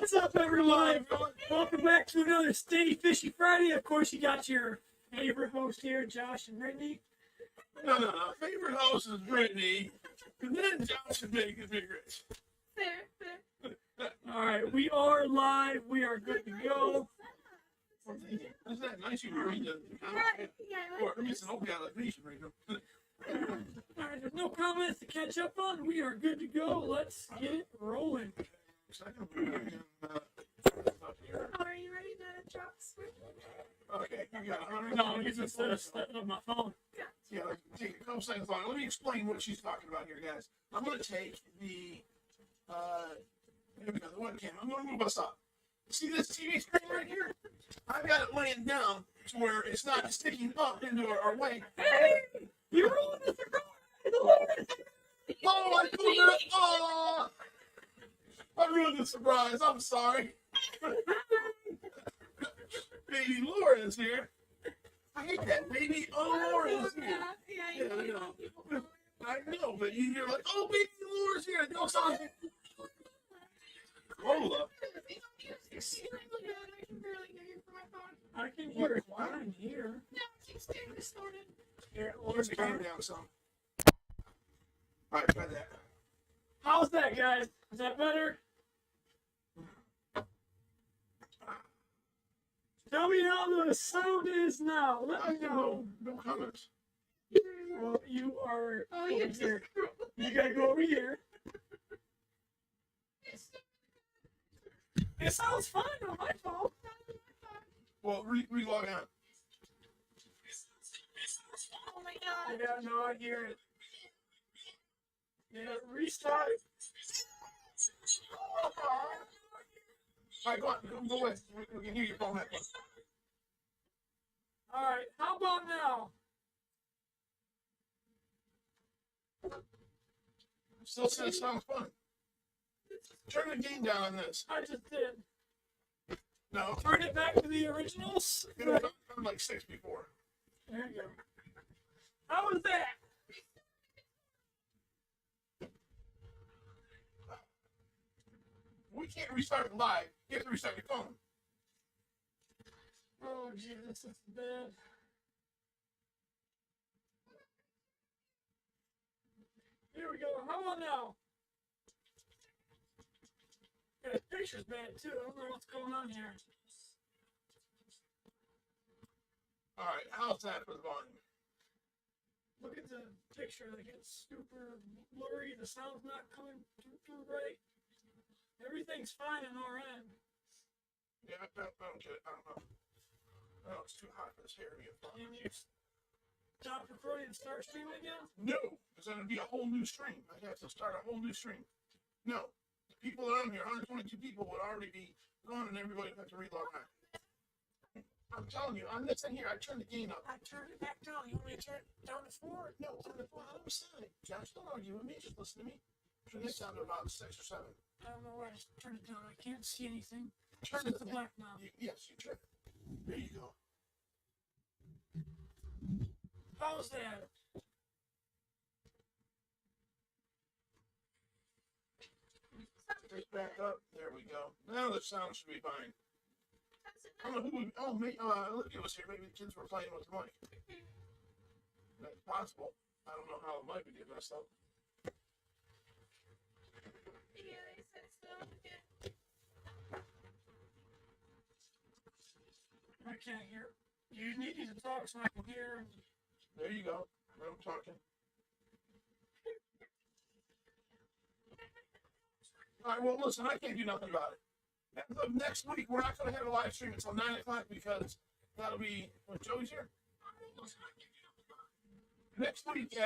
What's up, everyone? Welcome back to another Steady Fishy Friday. Of course, you got your favorite host here, Josh and Brittany. No. Favorite host is Brittany, and then Josh is making Bigrich. Fair. All right, we are live. We are good to go. Isn't that nice? You can read the comments. Or, I mean, it's an old guy like me. You should read them. All right, there's no comments to catch up on. We are good to go. Let's get it rolling. Second, up here. Oh, are you ready to drop switch? Okay, you got it. No, it's just on my phone. Yeah, take a couple seconds long. Let me explain what she's talking about here, guys. I'm going to take the, here we go, the webcam. I'm going to move us up. See this TV screen right here? I've got it laying down to where it's not sticking up into our way. Hey, you ruined the surprise! Oh, I pulled it up. Oh, I ruined the surprise. I'm sorry. Baby Laura is here. I hate that. Baby Laura is here. Yeah, I know. I know, but you're like, oh, baby Laura's here. No, sorry. Hold up. I can hear it fine here. Here, Let's calm down some. Alright, try that. how's that, guys? Is that better? Tell me how the sound is now. Let me know. No comments. Well, you are Oh, over you're here. You gotta go over here. It sounds fine on my phone. Well, re-log out. Oh my god. Yeah, no, I hear it. Yeah, restart. Alright, go on. Go away. We can hear your phone. Alright, how about now? Still says it sounds fun. Turn the gain down on this. I just did. No. Turn it back to the originals. It was on like 6 before. There you go. How was that? We can't restart it live. You have to restart your phone. Oh, Jesus, this is bad. Here we go. How about now? Yeah, the picture's bad too. I don't know what's going on here. Alright, how's that for the volume? Look at the picture. Like it's super blurry. The sound's not coming through right. Everything's fine on our end. Yeah, I don't get it. I don't know. Oh, it's too hot for this hair to be a fun. Can you stop recording and start streaming again? No, because then it'd be a whole new stream. I'd have to start a whole new stream. No, the people that are on here, 122 people, would already be gone, and everybody would have to relog on. I'm telling you, on this thing here, I turned the gain up. I turned it back down. You want me to turn it down to 4? No, turn it on the other side. Josh, don't argue with me. Just listen to me. Turn this down to about 6 or 7. I don't know why I turned it down. I can't see anything. Turn It's it the black now. Yes, you turn it. There you go. How's that? Take back up. There we go. Now the sound should be fine. I don't know who. Oh, maybe Olivia was here. Maybe the kids were playing with the mic. That's possible. I don't know how the mic would get messed up. Yeah, they said so. I can't hear. You need to talk so I can hear. There you go. I'm talking. All right. Well, listen. I can't do nothing about it. As of next week, we're not going to have a live stream until 9 o'clock because that'll be when Joey's here. Next week,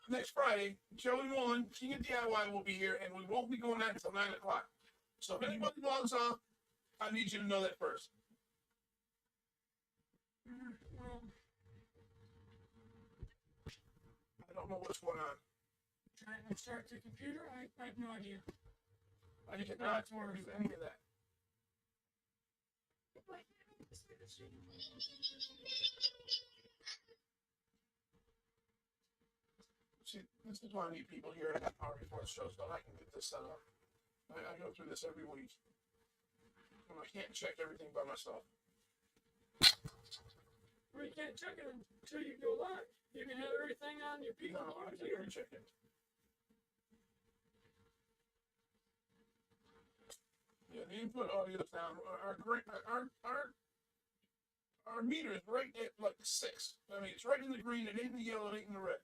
next Friday, Joey Mullen, King of DIY, will be here, and we won't be going out until 9 o'clock. So if anybody logs off, I need you to know that first. Well, I don't know what's going on. trying to start the computer. I have no idea. I cannot do any of that. See, this is why I need people here at half hour before the show so I can get this set up. I go through this every week. when I can't check everything by myself. Well, you can't check it until you go live. You can have everything on your No, I can't check it. Yeah, the input audio is down. Our meter is right at like 6. I mean, it's right in the green. It ain't in the yellow. It ain't in the red.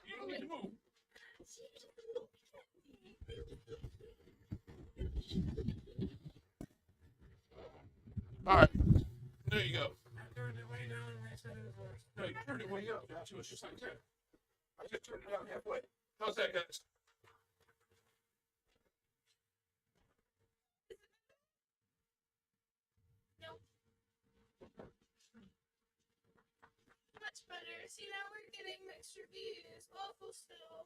You don't need to move. All right, there you go. I turned it way down and they said it was worse. No, you turned it way up. Josh. It was just like that. I just turned it down halfway. How's that, guys? Nope. Much better. See, now we're getting mixed reviews. Awful still.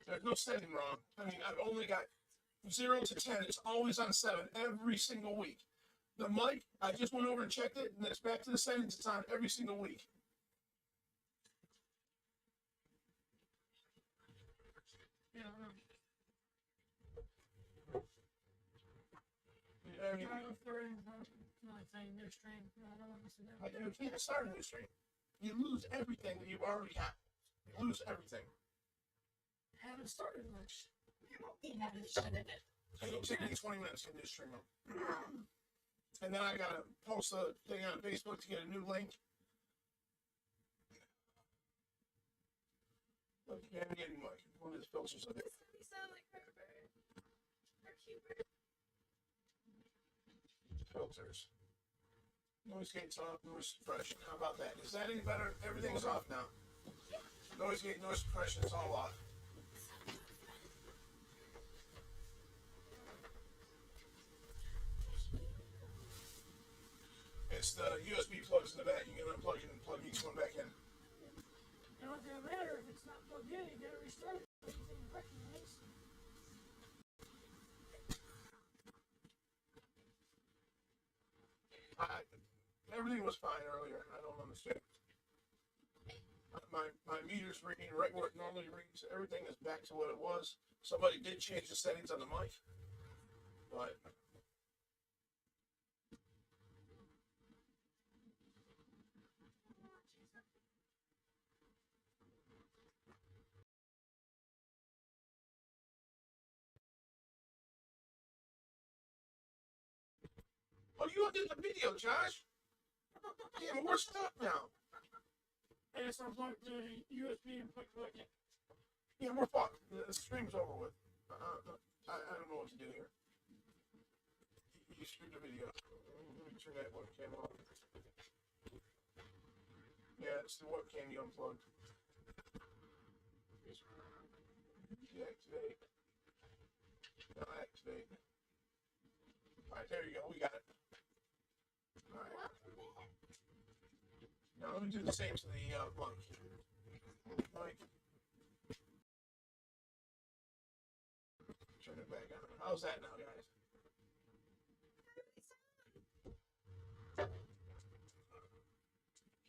There's no setting wrong. I mean, I've only got 0 to 10. It's always on 7 every single week. The mic, I just went over and checked it, and it's back to the settings. It's on every single week. Yeah, I mean, I was throwing my thing, new stream. I don't want to see that. you can't start a new stream. You lose everything that you've already got. You lose everything. Haven't started much. You haven't started it. It'll take me 20 minutes to do stream them. And then I gotta post a thing on Facebook to get a new link. Look, you haven't getting like one of his filters of it. You sound like Herbert. Or Hubert. Filters. Noise gate's off, noise suppression. How about that? Is that any better? Everything's off now. Noise gate, noise suppression, it's all off. It's the USB plugs in the back. You can unplug it and plug each one back in. It don't gonna matter if it's not plugged in. You gotta restart it. It's in recognize. Everything was fine earlier. I don't understand. My meter's reading right where it normally reads. Everything is back to what it was. Somebody did change the settings on the mic, but oh, you undid the video, Josh. Damn, we're stuck now. And it's unplugged the USB and plug it. Yeah, we're fucked. The stream's over with. I don't know what to do here. You screwed the video. Let me turn that webcam off. Yeah, it's the webcam you unplugged. Deactivate. No, activate. Alright, there you go. We got it. Alright. Now let me do the same to the mic. Turn it back on. How's that now, guys?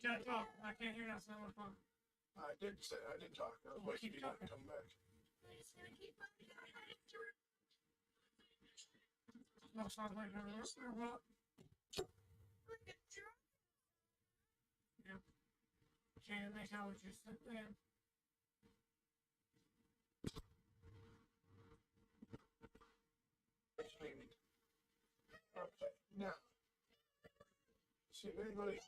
Can't talk. I can't hear that sound on the phone. I did talk. I was waiting for you to come back. I'm just gonna keep on going. No sounds like a listener. What? Like a drunk. Can't make out what you're saying. Streaming. Okay, now. See if anybody.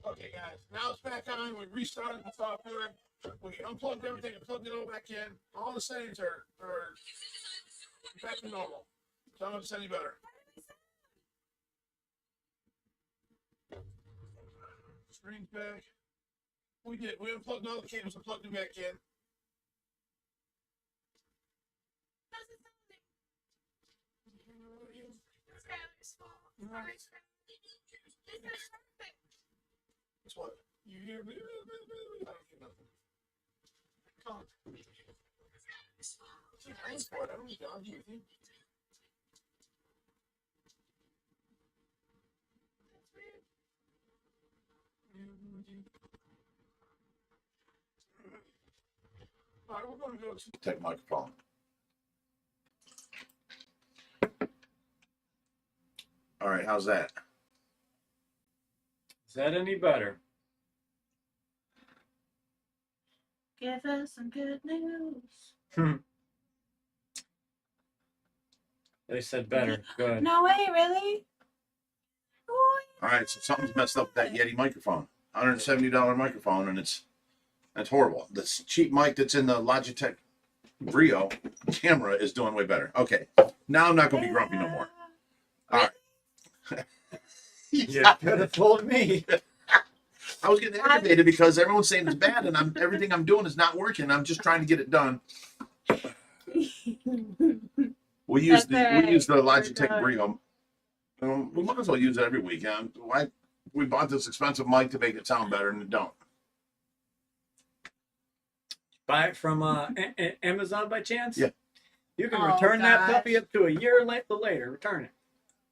Okay, guys. Now it's back on. We restarted the software. We unplugged everything and plugged it all back in. All the settings are back to normal. Tell me if it's any better. Screen's back. We did. We unplugged all the cables and plugged them back in. How's it sounding? It's Skylar's fault. Sorry, Skylar. This is perfect. It's what? You hear me? I don't hear nothing. talk. Thanks for it. I don't need to argue with you. All right, we're going to go to the tech microphone. All right, how's that? Is that any better? Give us some good news. They said better. Good. No way, really? Oh, All right, so something's messed up with that Yeti microphone. $170 microphone, and that's horrible. This cheap mic that's in the Logitech Brio camera is doing way better. Okay, now I'm not going to be grumpy no more. All right. You could have told me. I was getting aggravated because everyone's saying it's bad, and everything I'm doing is not working. I'm just trying to get it done. We use the Logitech Brio. We might as well use it every week. Why? We bought this expensive mic to make it sound better, and it don't. Buy it from Amazon by chance? Yeah. You can Oh, return that gosh. puppy up to a year later. Return it.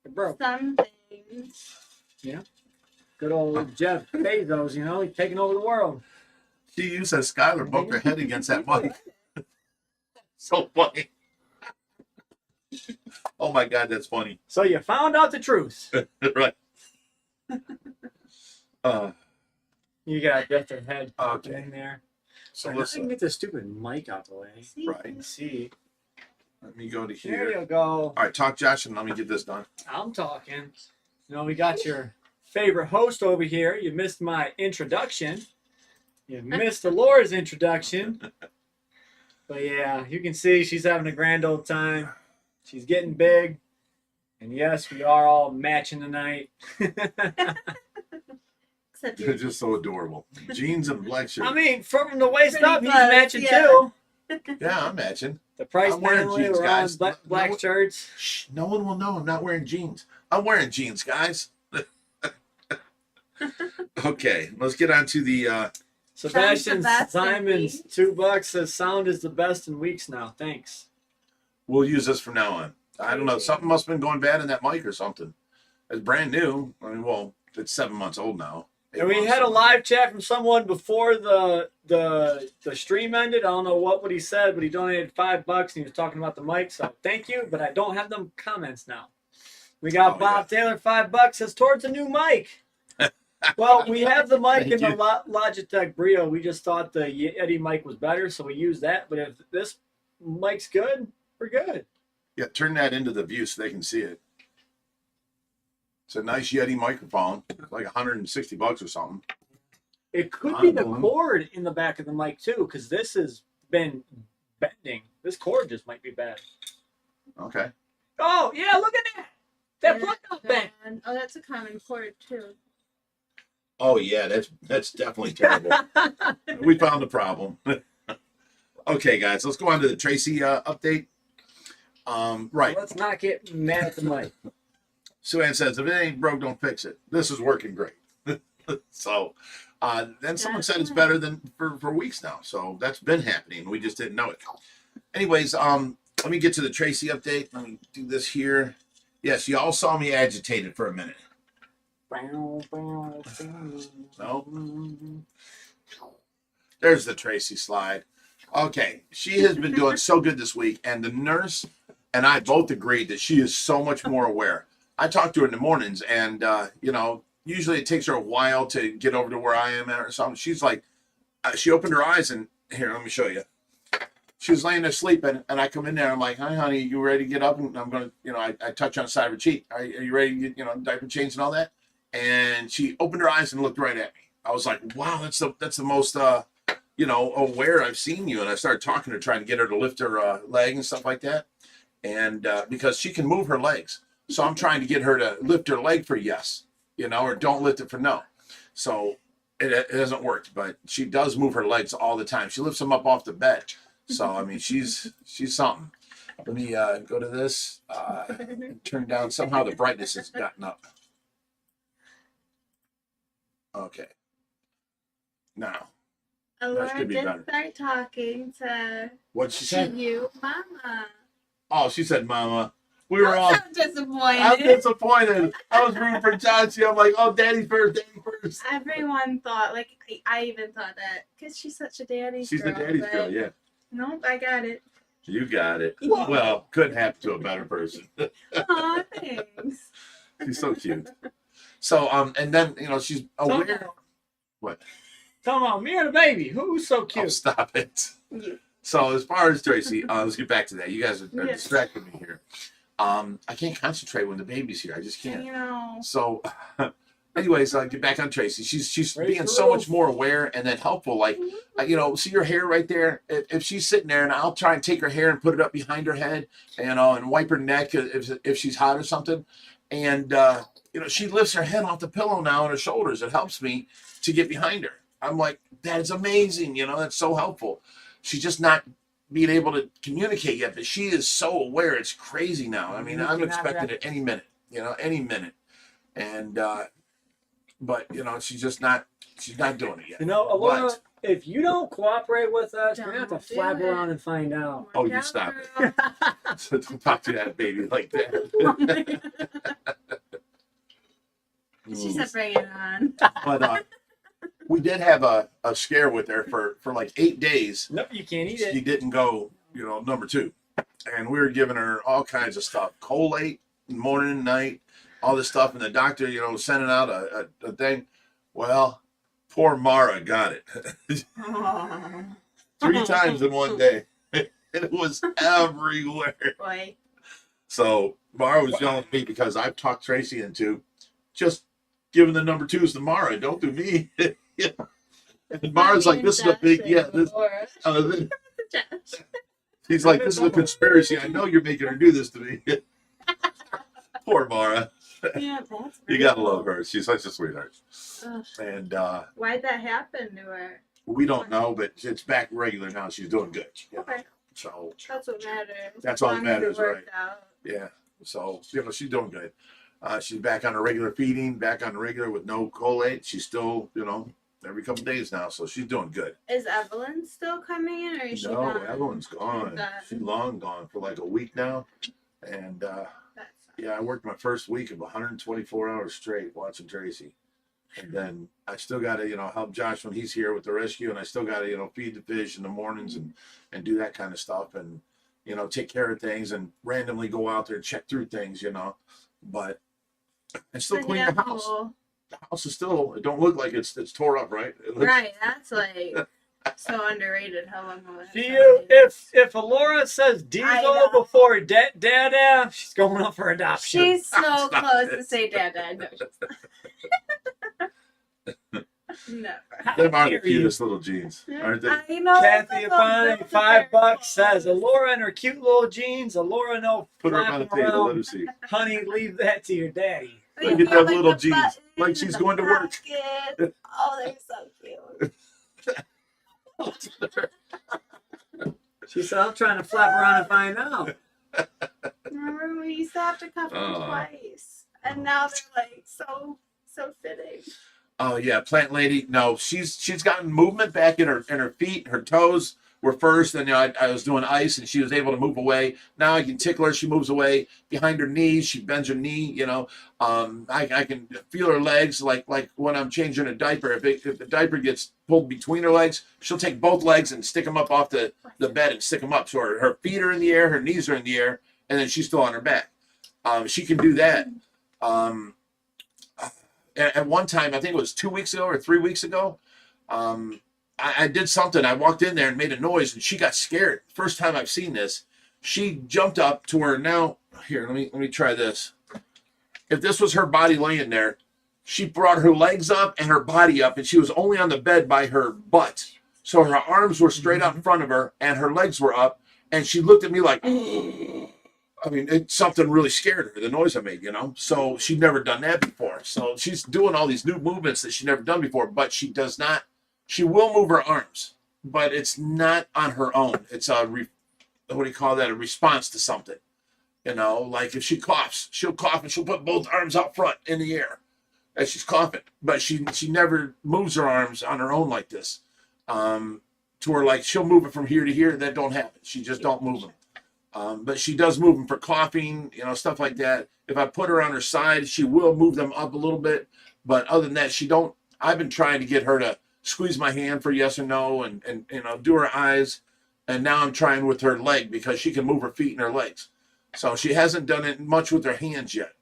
It broke. some things. Good old Jeff Bezos, you know, he's taking over the world. She says Skylar bumped her head against that mic. So funny. Oh my God, that's funny. So you found out the truth. Right. You got just her head Okay. in there. So I can listen. get this stupid mic out the way. See? Right. See, Let me go to there here. you go. All right, talk, Josh, and let me get this done. I'm talking. You know, we got your favorite host over here. You missed my introduction. You missed Laura's introduction. But yeah, you can see she's having a grand old time. She's getting big. And yes, we are all matching tonight. Except They're just so adorable. Jeans and black shirt. I mean, from the waist Pretty up, he's close, matching yeah. too. Yeah, I'm matching. The price I'm wearing family, jeans, we're on guys. black No- shirts. Shh, no one will know I'm not wearing jeans. I'm wearing jeans, guys. Okay, let's get on to the Sebastian Sebastian Simon's Weeks. $2 says sound is the best in weeks now. Thanks. we'll use this from now on. I don't know, something must have been going bad in that mic or something. It's brand new. I mean, well, it's 7 months old now. And we had a live chat from someone before the stream ended. I don't know what he said, but he donated $5 and he was talking about the mic. So thank you, but I don't have them comments now. We got Oh, Bob Taylor, $5 says towards a new mic. Well, we have the mic Thank in the you. Logitech Brio. We just thought the Yeti mic was better, so we used that. But if this mic's good, we're good. Yeah, turn that into the view so they can see it. It's a nice Yeti microphone, like $160 or something. It could be the Mhm. cord in the back of the mic too, because this has been bending. This cord just might be bad. Okay. Oh yeah, look at that. That plug got bent. Oh, that's a common cord too. Oh yeah, that's definitely terrible. We found the problem. Okay, guys, let's go on to the Tracy update. Right. Let's not get mad at the mic. Sue Ann says, if it ain't broke, don't fix it. This is working great. So, then someone said it's better than for weeks now. So that's been happening. We just didn't know it. Anyways, let me get to the Tracy update. Let me do this here. Yes, y'all saw me agitated for a minute. No. There's the Tracy slide. Okay, she has been doing so good this week, and the nurse and I both agreed that she is so much more aware. I talk to her in the mornings, and you know, usually it takes her a while to get over to where I am at or something. She's like, she opened her eyes, and here, let me show you. She was laying there sleeping, and I come in there. I'm like, "Hi, honey, you ready to get up?" And I'm gonna, you know, I touch on the side of her cheek. Are you ready to get, you know, diaper change and all that? And she opened her eyes and looked right at me. I was like, "Wow, that's the most you know, aware I've seen you." And I started talking to her, trying to get her to lift her leg and stuff like that. And because she can move her legs, so I'm trying to get her to lift her leg for yes, you know, or don't lift it for no. So it hasn't worked, but she does move her legs all the time. She lifts them up off the bed. So I mean, she's something. Let me go to this. Turn down. Somehow the brightness has gotten up. Okay. Now, Laura should be did better. start talking to What she said? you, Mama. Oh, she said, "Mama." We were all. I'm so disappointed. I'm disappointed. I was rooting for Chauncey. I'm like, "Oh, Daddy first, Daddy first." Everyone thought, like, I even thought that, because she's such a daddy's She's girl. the daddy's but girl, yeah. Nope, I got it. You got it. Yeah. Well, couldn't happen to a better person. Aw, thanks. She's so cute. So, and then she's aware. What? Talking about me or the baby. Who's so Oh, cute? stop it. You. So, as far as Tracy, let's get back to that. You guys are Yeah. distracting me here. I can't concentrate when the baby's here. I just can't. You know. So, anyways, I'll get back on Tracy. She's Raise being the so much roof. more aware and then helpful. Like, see your hair right there. If she's sitting there, and I'll try and take her hair and put it up behind her head, and wipe her neck if she's hot or something. And she lifts her head off the pillow now on her shoulders. It helps me to get behind her. I'm like, that's amazing. That's so helpful. She's just not being able to communicate yet, but she is so aware. It's crazy now. I mean, You I'm can have expecting that. it any minute. Any minute. And but she's not doing it yet. Alora, But- if you don't cooperate with us, we're gonna have to Don't do flap it. around and find out. Oh, you Watch out, stop girl. So don't talk to that baby like that. She said, bring it on. But we did have a scare with her for like 8 days. Nope, you can't eat She it. didn't go, number 2. And we were giving her all kinds of stuff. Colate, morning and night, all this stuff. And the doctor, sending out a thing. Well, poor Mara got it. Oh, 3 times in one day. It was everywhere. boy. So Mara was yelling at me because I've talked Tracy into just giving the number 2s to Mara. Don't do me. And Mara's like, this is a big, he's like, this is a conspiracy. I know you're making her do this to me. Poor Mara. Yeah, that's You gotta love her. She's such a sweetheart. Ugh. And Why'd that happen to her? we don't know, but it's back regular now. She's doing good. Okay, So that's what matters. That's all that As long as it matters, worked out. yeah. So she's doing good. She's back on her regular feeding, back on regular with no colate. She's still, every couple days now. So she's doing good. Is Evelyn still coming in, or is she No, gone? Evelyn's gone. Gone. She's long gone for like a week now. And That's yeah, I worked my first week of 124 hours straight watching Tracy. And then I still got to, help Josh when he's here with the rescue. And I still got to, feed the fish in the mornings and do that kind of stuff. And, take care of things and randomly go out there and check through things, But I still a clean the house. handful. The house is still, it don't look like it's tore up, right? It looks, Right, that's like so underrated. How long ago Do you, if Alora says Diesel know. before Dada, she's going up for adoption. She's so Stop close it. to say Dada. No, she's not. Never. them are the Dare you. cutest little jeans, aren't they? I know. Kathy it's Apani, so $5 says Alora and her cute little jeans. Alora no Put her up on the flapping table, let around. her see. Honey, leave that to your daddy. Look at them little the jeans, button, like she's the going to work. pocket. Oh, they're so cute. She said, I'm trying to flap around and find out. Remember when we used to have to cuff them twice, and now they're like so fitting. Oh yeah, plant lady. No, she's gotten movement back in her feet. Her toes were first, and I was doing ice, and she was able to move away. Now I can tickle her. She moves away behind her knees. She bends her knee. I can feel her legs like when I'm changing a diaper. If the diaper gets pulled between her legs, she'll take both legs and stick them up off the bed and stick them up. So her feet are in the air, her knees are in the air, and then she's still on her back. She can do that. At one time, I think it was 2 weeks ago or 3 weeks ago, I did something. I walked in there and made a noise, and she got scared. First time I've seen this. She jumped up to her now. Here, let me try this. If this was her body laying there, she brought her legs up and her body up, and she was only on the bed by her butt. So her arms were straight out in front of her, and her legs were up, and she looked at me like, I mean, something really scared her, the noise I made, So she'd never done that before. So she's doing all these new movements that she'd never done before, but she does not. She will move her arms, but it's not on her own. It's a, what do you call that? A response to something. Like if she coughs, she'll cough and she'll put both arms out front in the air as she's coughing. But she never moves her arms on her own like this. to where like she'll move it from here to here. That don't happen. She just don't move them. But she does move them for coughing, stuff like that. If I put her on her side, she will move them up a little bit. But other than that, she don't. I've been trying to get her to squeeze my hand for yes or no, and do her eyes. And now I'm trying with her leg because she can move her feet and her legs. So she hasn't done it much with her hands yet.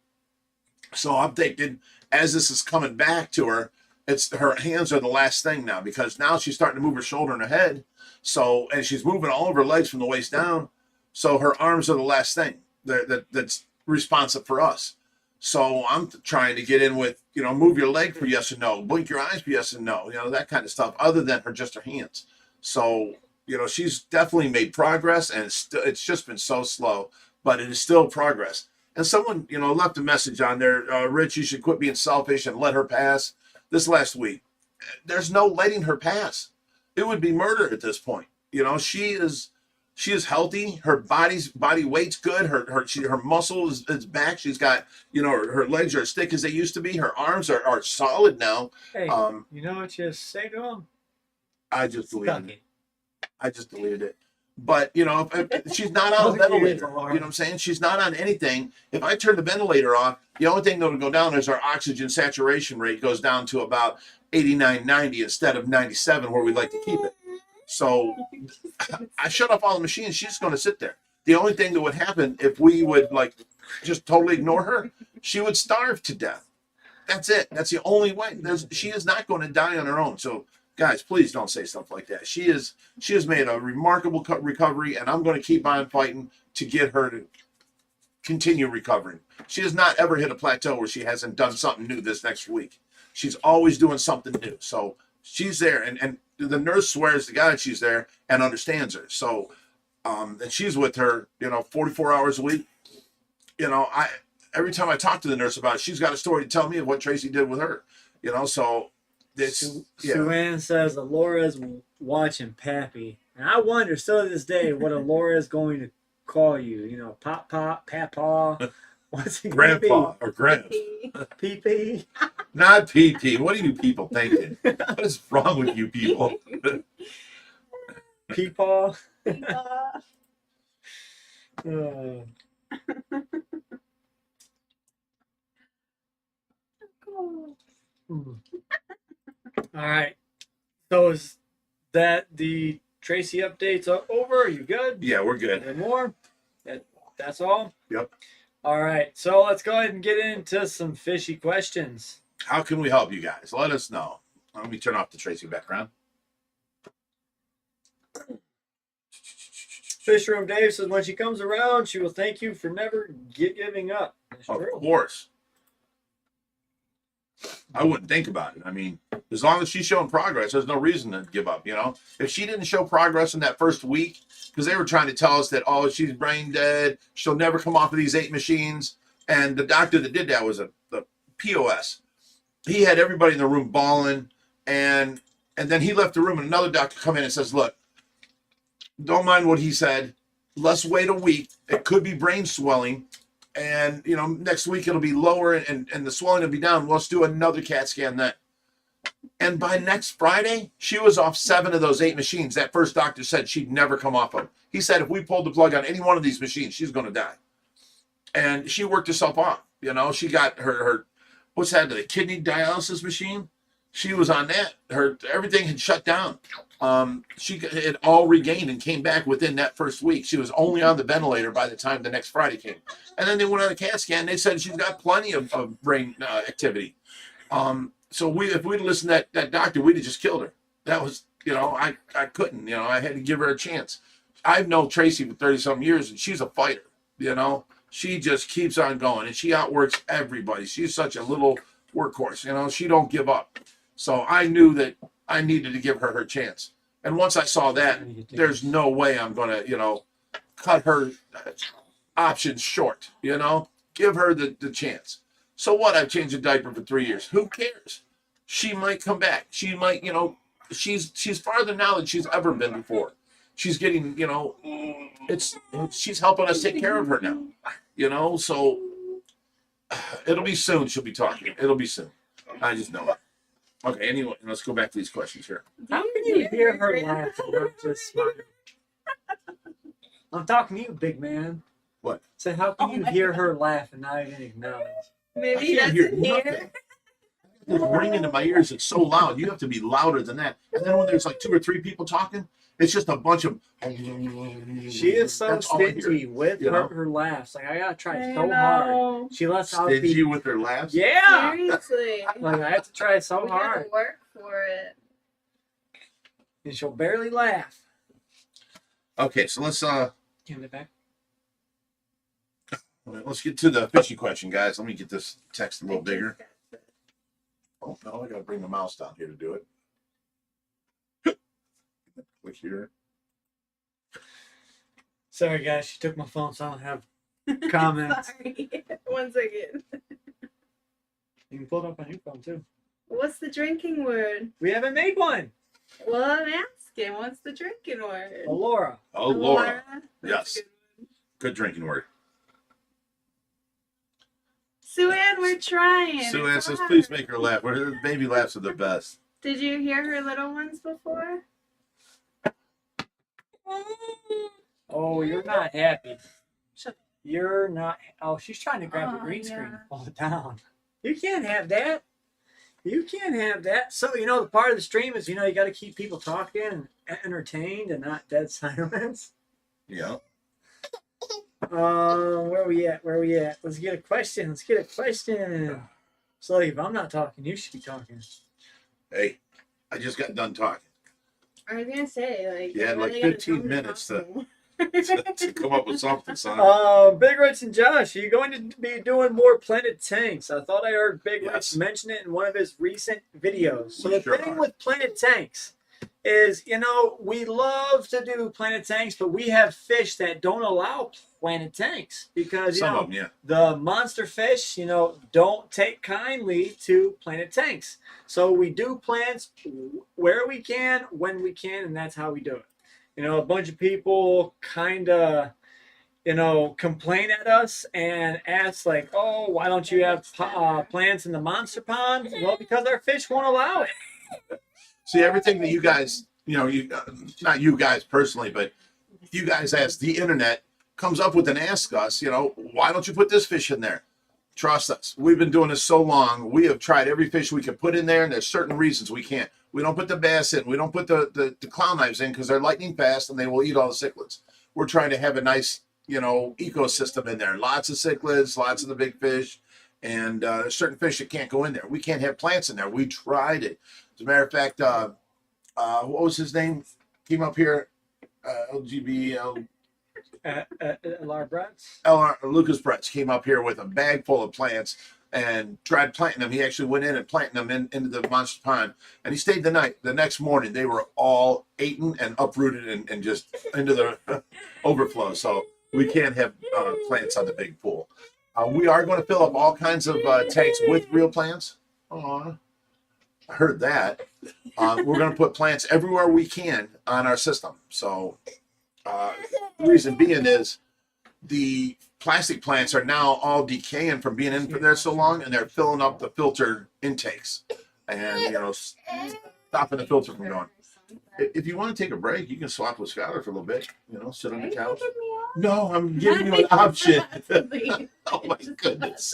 So I'm thinking, as this is coming back to her, it's her hands are the last thing now, because now she's starting to move her shoulder and her head. So, and she's moving all of her legs from the waist down. So her arms are the last thing that's responsive for us. So I'm trying to get in with, move your leg for yes or no, blink your eyes for yes and no, that kind of stuff, other than just her hands. So, she's definitely made progress, and it's just been so slow, but it is still progress. And someone, left a message on there, Rich, you should quit being selfish and let her pass. This last week, there's no letting her pass. It would be murder at this point. She is healthy. Her body weight's good. Her muscle is back. She's got, her legs are as thick as they used to be. Her arms are solid now. Hey, you know what you say to him? I just deleted it. But, if she's not on a ventilator. You know what I'm saying? She's not on anything. If I turn the ventilator off, the only thing that will go down is our oxygen saturation rate goes down to about 89, 90 instead of 97 where we'd like to keep it. So I shut off all the machines. She's going to sit there. The only thing that would happen if we would just totally ignore her, she would starve to death. That's it. That's the only way. She is not going to die on her own. So guys, please don't say stuff like that. She has made a remarkable recovery, and I'm going to keep on fighting to get her to continue recovering. She has not ever hit a plateau where she hasn't done something new this next week. She's always doing something new. So she's there, and the nurse swears to God she's there and understands her. So, and she's with her, 44 hours a week. Every time I talk to the nurse about it, she's got a story to tell me of what Tracy did with her. So. Sue Ann says Alora's watching Pappy. And I wonder still to this day what Alora is going to call you. Pop, Papa. What's it going to be? Grandpa or Gramps. Pee-pee. Not pee-pee. What are you people thinking? What is wrong with you people? Peepaw. All right. So is that the Tracy updates are over? Are you good? Yeah, we're good. Any more? That's all? Yep. All right. So let's go ahead and get into some fishy questions. How can we help you guys? Let us know. Let me turn off the Tracy background. Fish Room Dave says when she comes around, she will thank you for never giving up. That's Of true. course. I wouldn't think about it. I mean, as long as she's showing progress, there's no reason to give up, If she didn't show progress in that first week, because they were trying to tell us that, she's brain dead, she'll never come off of these 8 machines. And the doctor that did that was the POS. He had everybody in the room bawling, and then he left the room, and another doctor come in and says, look, don't mind what he said. Let's wait a week. It could be brain swelling. And, next week it'll be lower and the swelling will be down. Let's do another CAT scan then. And by next Friday, she was off 7 of those 8 machines. That first doctor said she'd never come off of. He said if we pulled the plug on any one of these machines, she's going to die. And she worked herself off. She got her what's that, the kidney dialysis machine? She was on that. Everything had shut down. She had all regained and came back within that first week. She was only on the ventilator by the time the next Friday came. And then they went on a CAT scan. They said she's got plenty of brain activity. So if we'd listened to that doctor, we'd have just killed her. That was, I couldn't. I had to give her a chance. I've known Tracy for 30-some years, and she's a fighter. She just keeps on going, and she outworks everybody. She's such a little workhorse. She don't give up. So I knew that I needed to give her her chance. And once I saw that, there's no way I'm going to, cut her options short, give her the chance. So what? I've changed a diaper for 3 years. Who cares? She might come back. She might, she's farther now than she's ever been before. She's getting, she's helping us take care of her now, so it'll be soon. She'll be talking. It'll be soon. I just know it. Okay, anyway, let's go back to these questions here. How can you hear her laugh and not just smile? I'm talking to you, big man. What? So how can you hear her laugh and not even acknowledge? Maybe I he can't hear doesn't hear. nothing. It's ringing in my ears. It's so loud. You have to be louder than that. And then when there's like 2 or 3 people talking, it's just a bunch of. She is so That's all I hear. stingy with You know? her laughs. Like I gotta try I so hard. know. She lets out Stingy the with their laughs. yeah. Seriously. Like I have to try so We hard, gotta work for it. and she'll barely laugh. Okay, so let's Hand it back. let's get to the fishy question, guys. Let me get this text a little bigger. Oh no, I gotta bring the mouse down here to do it. Click here. Sorry, guys. She took my phone, so I don't have comments. Sorry. 1 second. You can pull it up on your phone too. What's the drinking word? We haven't made one. Well, I'm asking. What's the drinking word? Laura. Oh, Laura. That's Yes. a good one. Good drinking word. Sue Ann, we're trying. Sue Ann It's says, hard. please make her laugh. Her baby laughs are the best. Did you hear her little ones before? Oh, you're not happy. Shut- You're not. Oh, she's trying to grab the Oh, green screen. yeah. Pull it down. You can't have that. You can't have that. So, the part of the stream is, you got to keep people talking and entertained and not dead silence. Yeah. Where we at? Let's get a question. Slave, I'm not talking. You should be talking. Hey, I just got done talking. I was gonna say, like, You had, like, really gotta 15 tell me minutes to- something. to come up with something, son. Big Rich and Josh, are you going to be doing more Planet Tanks? I thought I heard Big Yes. Rich mention it in one of his recent videos. So We the sure thing are. with Planet Tanks is, we love to do Planet Tanks, but we have fish that don't allow Planet Tanks because, Some of them, yeah. the monster fish, don't take kindly to Planet Tanks. So we do plants where we can, when we can, and that's how we do it. A bunch of people kind of, complain at us and ask like, oh, why don't you have plants in the monster pond? Well, because our fish won't allow it. See, everything that you guys, not you guys personally, but you guys as the internet comes up with and asks us, why don't you put this fish in there? Trust us. We've been doing this so long. We have tried every fish we can put in there, and there's certain reasons we can't. We don't put the bass in. We don't put the clown knives in because they're lightning fast and they will eat all the cichlids. We're trying to have a nice, ecosystem in there. Lots of cichlids, lots of the big fish, and there's certain fish that can't go in there. We can't have plants in there. We tried it. As a matter of fact, what was his name? Came up here, LGBL. Lar Bratz? Lucas Bretz came up here with a bag full of plants and tried planting them. He actually went in and planted them into the monster pond, and he stayed the night. The next morning, they were all eaten and uprooted and just into the overflow. So we can't have plants on the big pool. We are going to fill up all kinds of tanks with real plants. Aw, I heard that. We're going to put plants everywhere we can on our system. So the reason being is the plastic plants are now all decaying from being in there so long, and they're filling up the filter intakes and stopping the filter from going. If you want to take a break, you can swap with Skylar for a little bit. Sit on the couch. No, I'm giving you an option. Oh my goodness!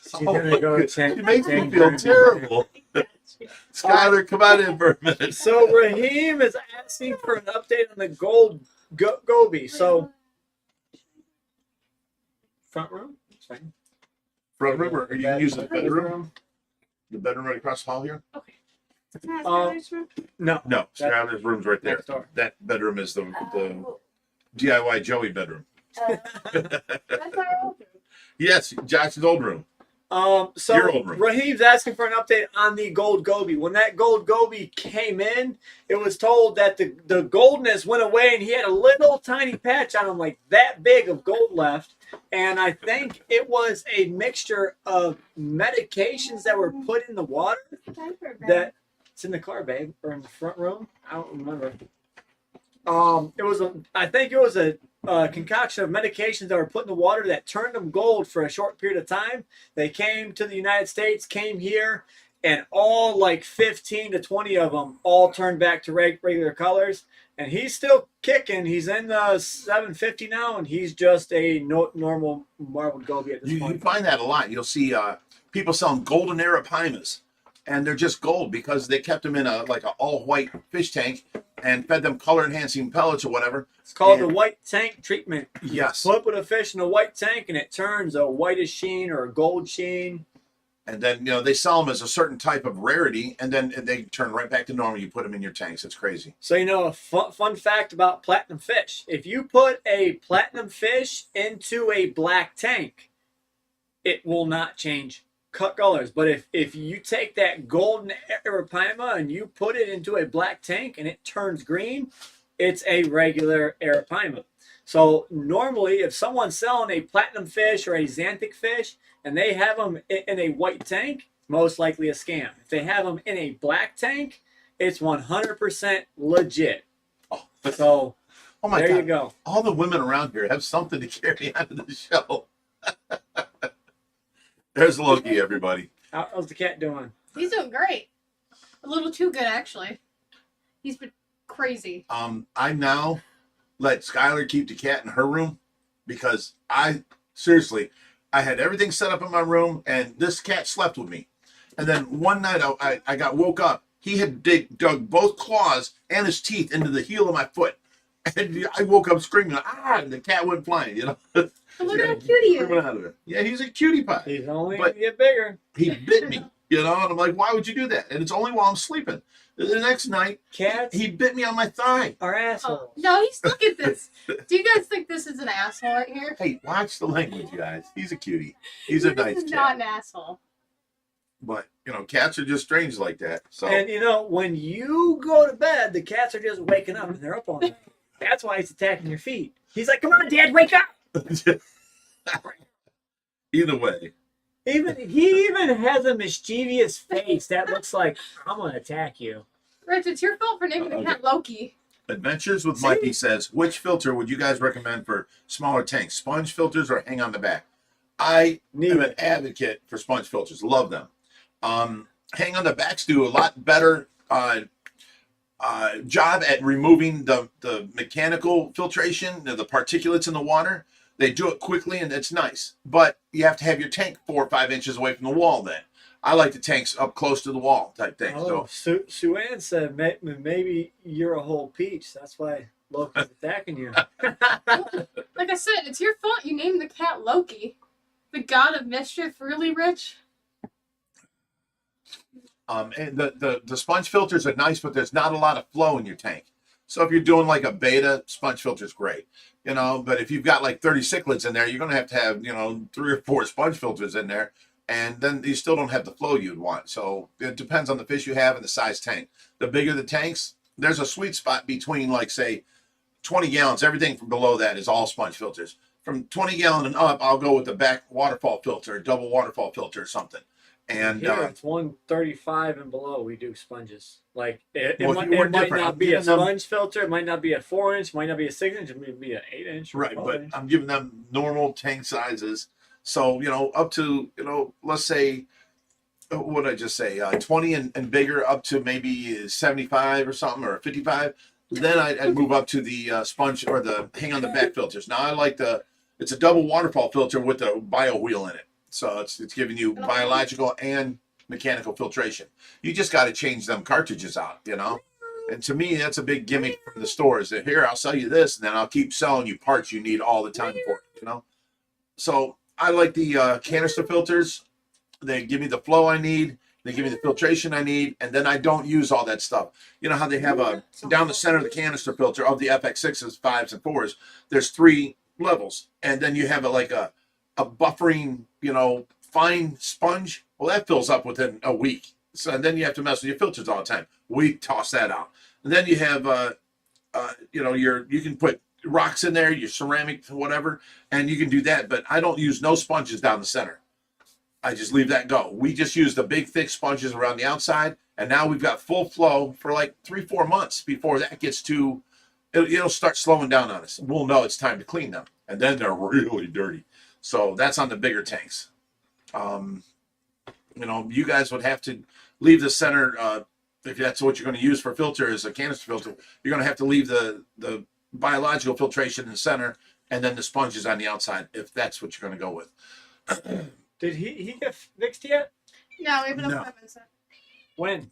She's gonna go tank. You make me feel terrible. Skylar, come on in for a minute. So Raheem is asking for an update on the gold goby. So front room. Fine. Front room, or you can use the bedroom. Bedroom. The bedroom right across the hall here. No, No, Skylar's room's right there. next door. That bedroom is the DIY Joey bedroom. That's our old room. Yes, Jackson's old room. So Your old room. Raheem's asking for an update on the gold goby. When that gold goby came in, it was told that the goldness went away and he had a little tiny patch on him, like that big of gold left. And I think it was a mixture of medications that were put in the water that it's in the car, babe, or in the front room. I don't remember. I think it was a concoction of medications that were put in the water that turned them gold for a short period of time. They came to the United States, came here, and all like 15 to 20 of them all turned back to regular colors. And he's still kicking. He's in the 750 now, and he's just a normal marbled goby at this You point. find that a lot. You'll see people selling golden arapaimas, and they're just gold because they kept them in a like an all white fish tank and fed them color enhancing pellets or whatever. It's called And- the white tank treatment. Yes. Put a fish in a white tank, and it turns a whitish sheen or a gold sheen. And then they sell them as a certain type of rarity, and then they turn right back to normal. You put them in your tanks. It's crazy. So a fun fact about platinum fish: if you put a platinum fish into a black tank, it will not change colors. But if you take that golden arapaima and you put it into a black tank and it turns green, it's a regular arapaima. So normally, if someone's selling a platinum fish or a xanthic fish and they have them in a white tank, most likely a scam. If they have them in a black tank, it's 100% legit. Oh, So oh my there God. you go. All the women around here have something to carry out of the show. There's Loki, everybody. How's the cat doing? He's doing great. A little too good, actually. He's been crazy. I now let Skylar keep the cat in her room because I had everything set up in my room, and this cat slept with me. And then one night I got woke up. He had dug both claws and his teeth into the heel of my foot. And I woke up screaming, and the cat went flying, But look at how cute he Screaming is. out of it. Yeah, he's a cutie pie. He's only But- going to get bigger. He bit me, and I'm like, why would you do that? And it's only while I'm sleeping. The next night, Cats he bit me on my thigh. are Oh, assholes. no, look at this. Do you guys think this is an asshole right here? Hey, watch the language, you guys. He's a cutie. He's a nice This is cat. not an asshole. But cats are just strange like that. So And when you go to bed, the cats are just waking up and they're up all night. That's why he's attacking your feet. He's like, "Come on, Dad, wake up!" either way, He even has a mischievous face that looks like, "I'm gonna attack you." Rich, it's your fault for naming the cat Loki. Adventures with See? Mikey says, which filter would you guys recommend for smaller tanks? Sponge filters or hang on the back? I am Neither. an advocate for sponge filters. Love them. Hang on the backs do a lot better job at removing the mechanical filtration, the particulates in the water. They do it quickly and it's nice, but you have to have your tank 4 or 5 inches away from the wall. Then I like the tanks up close to the wall type thing. Oh, So Sue Ann said maybe you're a whole peach. That's why Loki's attacking you. Like I said, it's your fault you named the cat Loki. The god of mischief, really, Rich? and the sponge filters are nice, but there's not a lot of flow in your tank. So if you're doing like a beta, sponge filter is great, but if you've got like 30 cichlids in there, you're going to have 3 or 4 sponge filters in there, and then you still don't have the flow you'd want. So it depends on the fish you have and the size tank. The bigger the tanks, there's a sweet spot between like say 20 gallons. Everything from below that is all sponge filters. From 20 gallon and up, I'll go with the back waterfall filter, double waterfall filter or something. And Here it's 135 and below. We do sponges. Like it Well, might, we're it might different. not I'm be a giving them- sponge filter. It might not be a 4-inch. Might not be a 6-inch. It might be an 8-inch. or right, 12 but inch. I'm giving them normal tank sizes. So, up to, let's say, what did I just say? 20 and bigger up to maybe 75 or something, or 55. Then I'd move up to the sponge or the hang on the back filters. Now I like it's a double waterfall filter with a bio wheel in it. So it's giving you biological and mechanical filtration. You just got to change them cartridges out, And to me, that's a big gimmick from the stores. That here, I'll sell you this, and then I'll keep selling you parts you need all the time for it, So I like the canister filters. They give me the flow I need. They give me the filtration I need, and then I don't use all that stuff. You know how they have down the center of the canister filter of the FX6s, 5s, and 4s, there's 3 levels, and then you have a buffering, fine sponge. Well, that fills up within a week. So and then you have to mess with your filters all the time. We toss that out. And then you have, you can put rocks in there, your ceramic, whatever, and you can do that. But I don't use no sponges down the center. I just leave that go. We just use the big, thick sponges around the outside. And now we've got full flow for like 3-4 months before that gets to, it'll start slowing down on us. We'll know it's time to clean them. And then they're really dirty. So that's on the bigger tanks. You know, you guys would have to leave the center. If that's what you're going to use for filter as a canister filter, you're going to have to leave the biological filtration in the center and then the sponges on the outside, if that's what you're going to go with. Did he get fixed yet? No, we have an No. appointment set. When?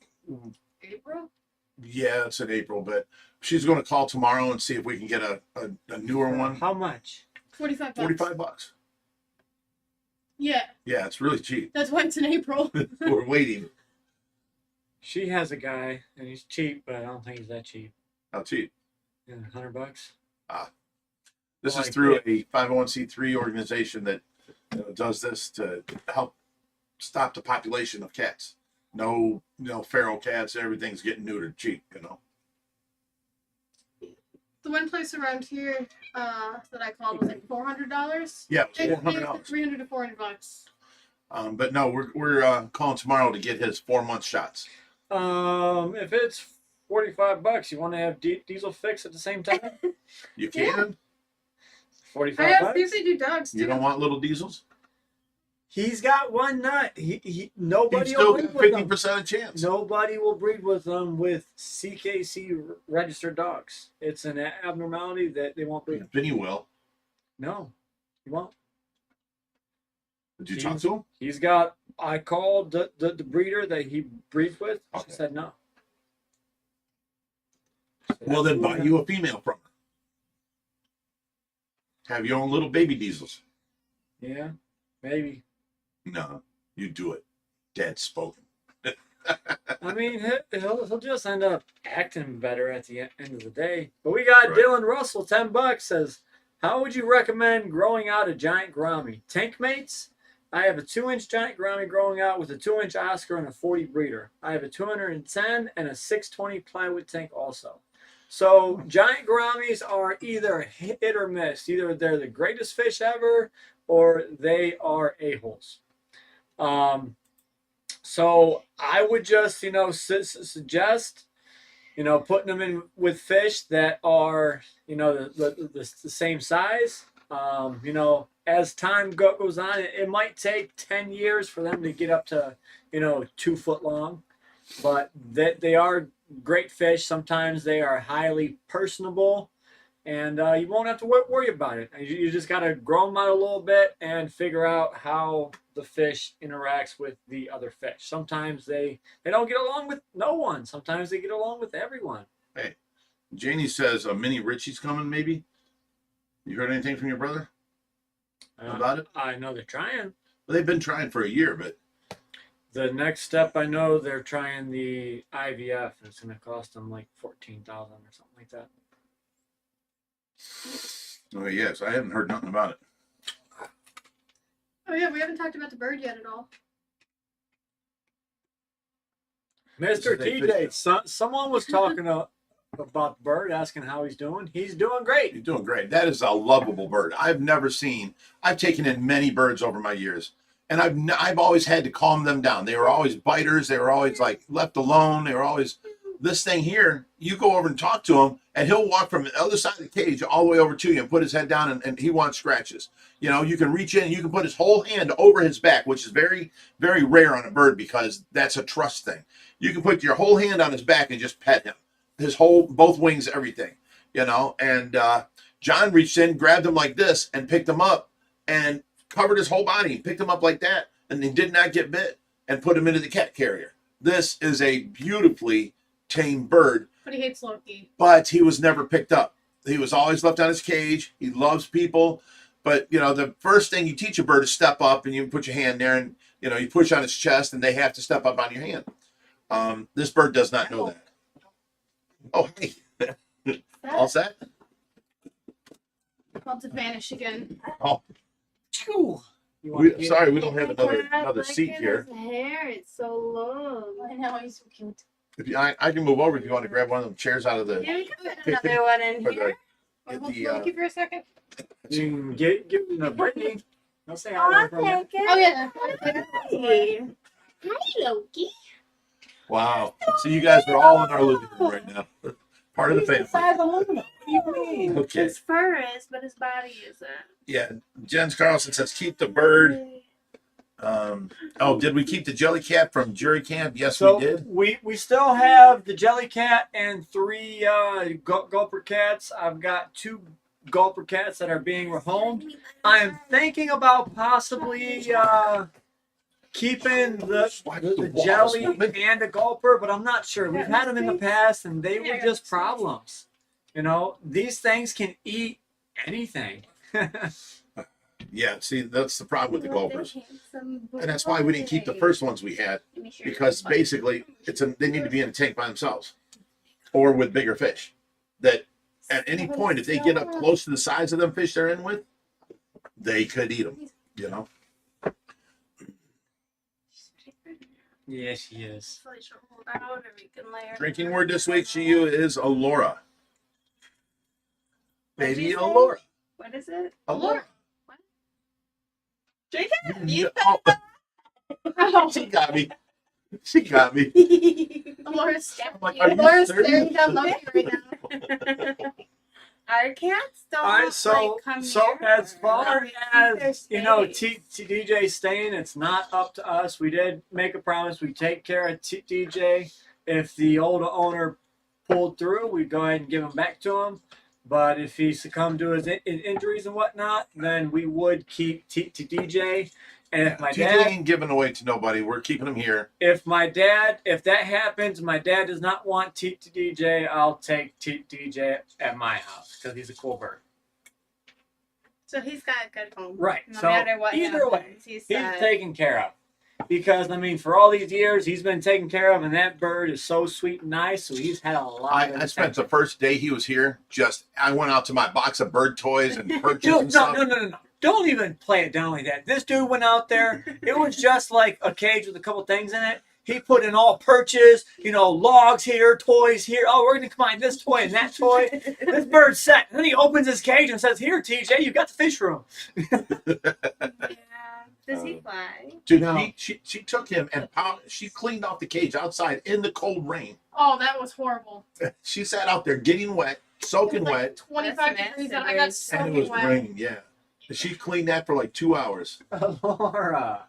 April? Yeah, it's in April, but she's going to call tomorrow and see if we can get a newer one. How much? $45. $45. Yeah, Yeah, it's really cheap. that's why it's in April. We're waiting. She has a guy, and he's cheap, but I don't think he's that cheap. How cheap? Yeah, $100. This is Like through it. a 501c3 organization that does this to help stop the population of cats. No, feral cats. Everything's getting neutered cheap. The one place around here that I called was like $400. Yeah, They it's paid $400. $300 to $400. But no, we're calling tomorrow to get his 4-month shots. If it's $45, you want to have diesel fix at the same time? You can. I $45. have usually do dogs too. You don't want little diesels. He's got one nut. He You nobody still will got breed with them. 50% chance. Nobody will breed with them with CKC registered dogs. It's an abnormality that they won't breed. Vinny will. No, he won't. Did you talk to him? He's got. I called the breeder that he breeds with. Okay. She said no. Well, then buy you a female from her. Have your own little baby diesels. Yeah, maybe. No, you do it. Dad spoken. I mean, he'll just end up acting better at the end of the day. But we got Right. Dylan Russell, $10 says, how would you recommend growing out a giant gourami? Tank mates? I have a 2-inch giant gourami growing out with a 2-inch Oscar and a 40 breeder. I have a 210 and a 620 plywood tank also. So giant gouramis are either hit or miss. Either they're the greatest fish ever or they are a-holes. So I would just, suggest, putting them in with fish that are, the same size. As time goes on, it might take 10 years for them to get up to, 2 foot long, but they are great fish. Sometimes they are highly personable, and you won't have to worry about it. You just got to grow them out a little bit and figure out how the fish interacts with the other fish. Sometimes they don't get along with no one. Sometimes they get along with everyone. Hey, Janie says a mini Richie's coming, maybe. You heard anything from your brother about it? I know they're trying. Well, they've been trying for a year, but The next step, I know they're trying the IVF. It's going to cost them like $14,000 or something like that. okay, yes, I haven't heard nothing about it. Oh yeah, we haven't talked about the bird yet at all. Mr. They TJ, someone was talking about Bird, asking how he's doing. He's doing great. You're doing great. That is a lovable bird. I've taken in many birds over my years, and I've always had to calm them down. They were always biters. They were always like left alone. They were always, this thing here, you go over and talk to him, and he'll walk from the other side of the cage all the way over to you and put his head down, and he wants scratches. You can reach in and you can put his whole hand over his back, which is very, very rare on a bird because that's a trust thing. You can put your whole hand on his back and just pet him. Both wings, everything, and John reached in, grabbed him like this and picked him up and covered his whole body, picked him up like that. And he did not get bit and put him into the cat carrier. This is a beautifully tame bird, But he hates Loki. but he was never picked up. He was always left on his cage. He loves people. But, the first thing you teach a bird is step up and you put your hand there and, you push on his chest and they have to step up on your hand. This bird does not know that. Oh, hey. All set? About to vanish again. Oh, You want to sorry, we don't have another seat here. His hair, it's so long. I know, he's so cute. If I can move over if you want to grab one of them chairs out of the. Yeah, we can put another one in for here. the, Hold the Loki for a second. You can give Brittany. I'll say Oh, hi I'll from there. take it. Oh yeah. Hey. Hi, Loki. wow. So you guys are all in our living room right now. Part of the family. What do you mean? Okay. His fur is, but his body isn't. Yeah. Jens Carlson says keep the bird Oh, did we keep the jelly cat from jury camp? Yes, So we did. we still have the jelly cat and 3 gulper cats. I've got 2 gulper cats that are being rehomed. I am thinking about possibly keeping the jelly and the gulper, but I'm not sure. We've had them in the past, and they were just problems. You know, these things can eat anything. Yeah, see, that's the problem with the gulpers, and that's why we didn't keep the first ones we had, because basically they need to be in a tank by themselves, or with bigger fish. That at any point, if they get up close to the size of them fish they're in with, they could eat them. You know. Yeah, she is. Drinking word this week, she is Alora. What'd Baby you say? Alora. What is it? Alora. Drink it. You Oh, she got me. She got me. Laura's Like, are you Laura's serious? staring down Loki right now. Our cats don't All right, so like come near as her. far They keep their as you know, space. DJ staying, it's not up to us. We did make a promise. We take care of DJ. If the older owner pulled through, we'd go ahead and give him back to him. But if he succumbed to his injuries and whatnot, then we would keep DJ. And if my TJ dad, ain't giving away to nobody. We're keeping him here. if that happens, my dad does not want DJ, I'll take DJ at my house because he's a cool bird. So he's got a good home. Right. No So matter what either happens, way, he's he's sad. taken care of. Because, I mean, for all these years, he's been taken care of, and that bird is so sweet and nice, so he's had a lot of I spent the first day he was here, I went out to my box of bird toys and perches Dude, and stuff. no. Don't even play it down like that. This dude went out there. It was just like a cage with a couple things in it. He put in all perches, logs here, toys here. Oh, we're going to combine this toy and that toy. This bird's set. And then he opens his cage and says, "Here, TJ, you got the fish room." Yeah. Does he fly? Dude, No. she took him and she cleaned out the cage outside in the cold rain. Oh, that was horrible. She sat out there getting wet, soaking Like wet, 25 That's degrees nasty, and I got dude. and it soaking was wet. raining. Yeah, she cleaned that for like 2 hours. Laura,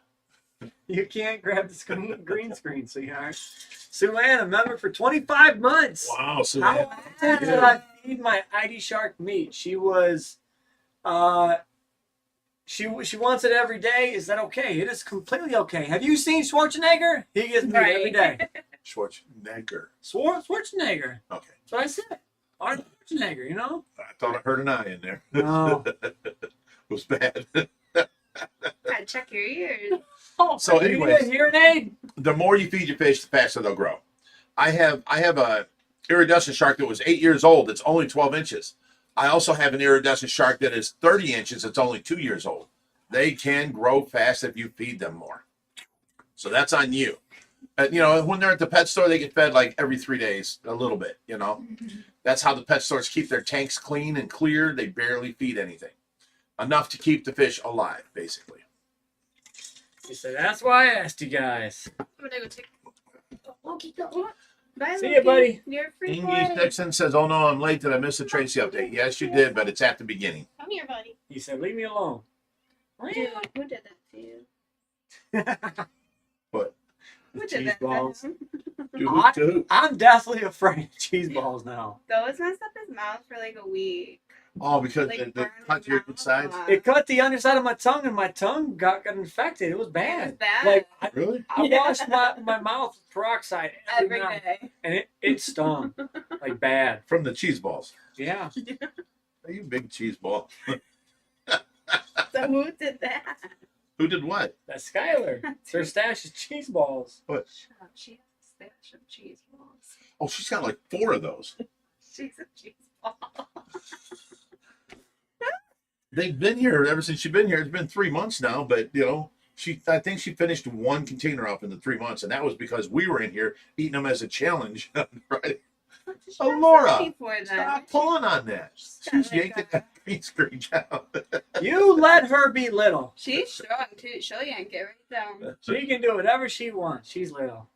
you can't grab the green screen, sweetheart. Sue Ann, a member for 25 months. Wow, so How often did I feed my ID shark meat? She was, she wants it every day. Is that okay? It is completely okay. Have you seen Schwarzenegger? He gets meat every day. Schwarzenegger. Schwarzenegger. Okay, That's what I said. Arnold Schwarzenegger, I thought I heard an eye in there. No. It was bad. Gotta check your ears. Oh, So You need anyways, a hearing aid? the more you feed your fish, the faster they'll grow. I have a iridescent shark that was 8 years old. It's only 12 inches. I also have an iridescent shark that is 30 inches. It's only 2 years old. They can grow fast if you feed them more. So that's on you. When they're at the pet store, they get fed like every 3 days, a little bit. That's how the pet stores keep their tanks clean and clear. They barely feed anything. Enough to keep the fish alive, basically. He said, that's why I asked you guys. I'm gonna go take Loki. Go. Bye, See ya, Loki. buddy. You're free. Ingy Dixon says, "Oh no, I'm late. Did I miss the Tracy update?" Yes, you did, but it's at the beginning. Come here, buddy. He said, leave me alone. Dude, who did that to you? But Who did Cheese that balls. to him? dude, I'm definitely afraid of cheese balls now. Those messed up his mouth for like a week. oh, because Like, they burned cut his your mouth sides. off. It cut the underside of my tongue, and my tongue got infected. It was It was bad. bad. Like Really? I Yeah. washed my mouth with peroxide every every night, day. and it stung like bad. From the cheese balls. Yeah. Hey, you big cheese ball. So who did that? Who did what? That's Skylar. Their stash is cheese balls. She has a stash of cheese balls. Oh, she's got like 4 of those. She's a cheese ball. They've been here ever since she's been here. It's been 3 months now, but I think she finished 1 container off in the 3 months, and that was because we were in here eating them as a challenge. Right? Oh, Laura, stop pulling on that. She's yanking that green screen out. You let her be little. She's strong too. She'll yank it right down. She can do whatever she wants. She's little.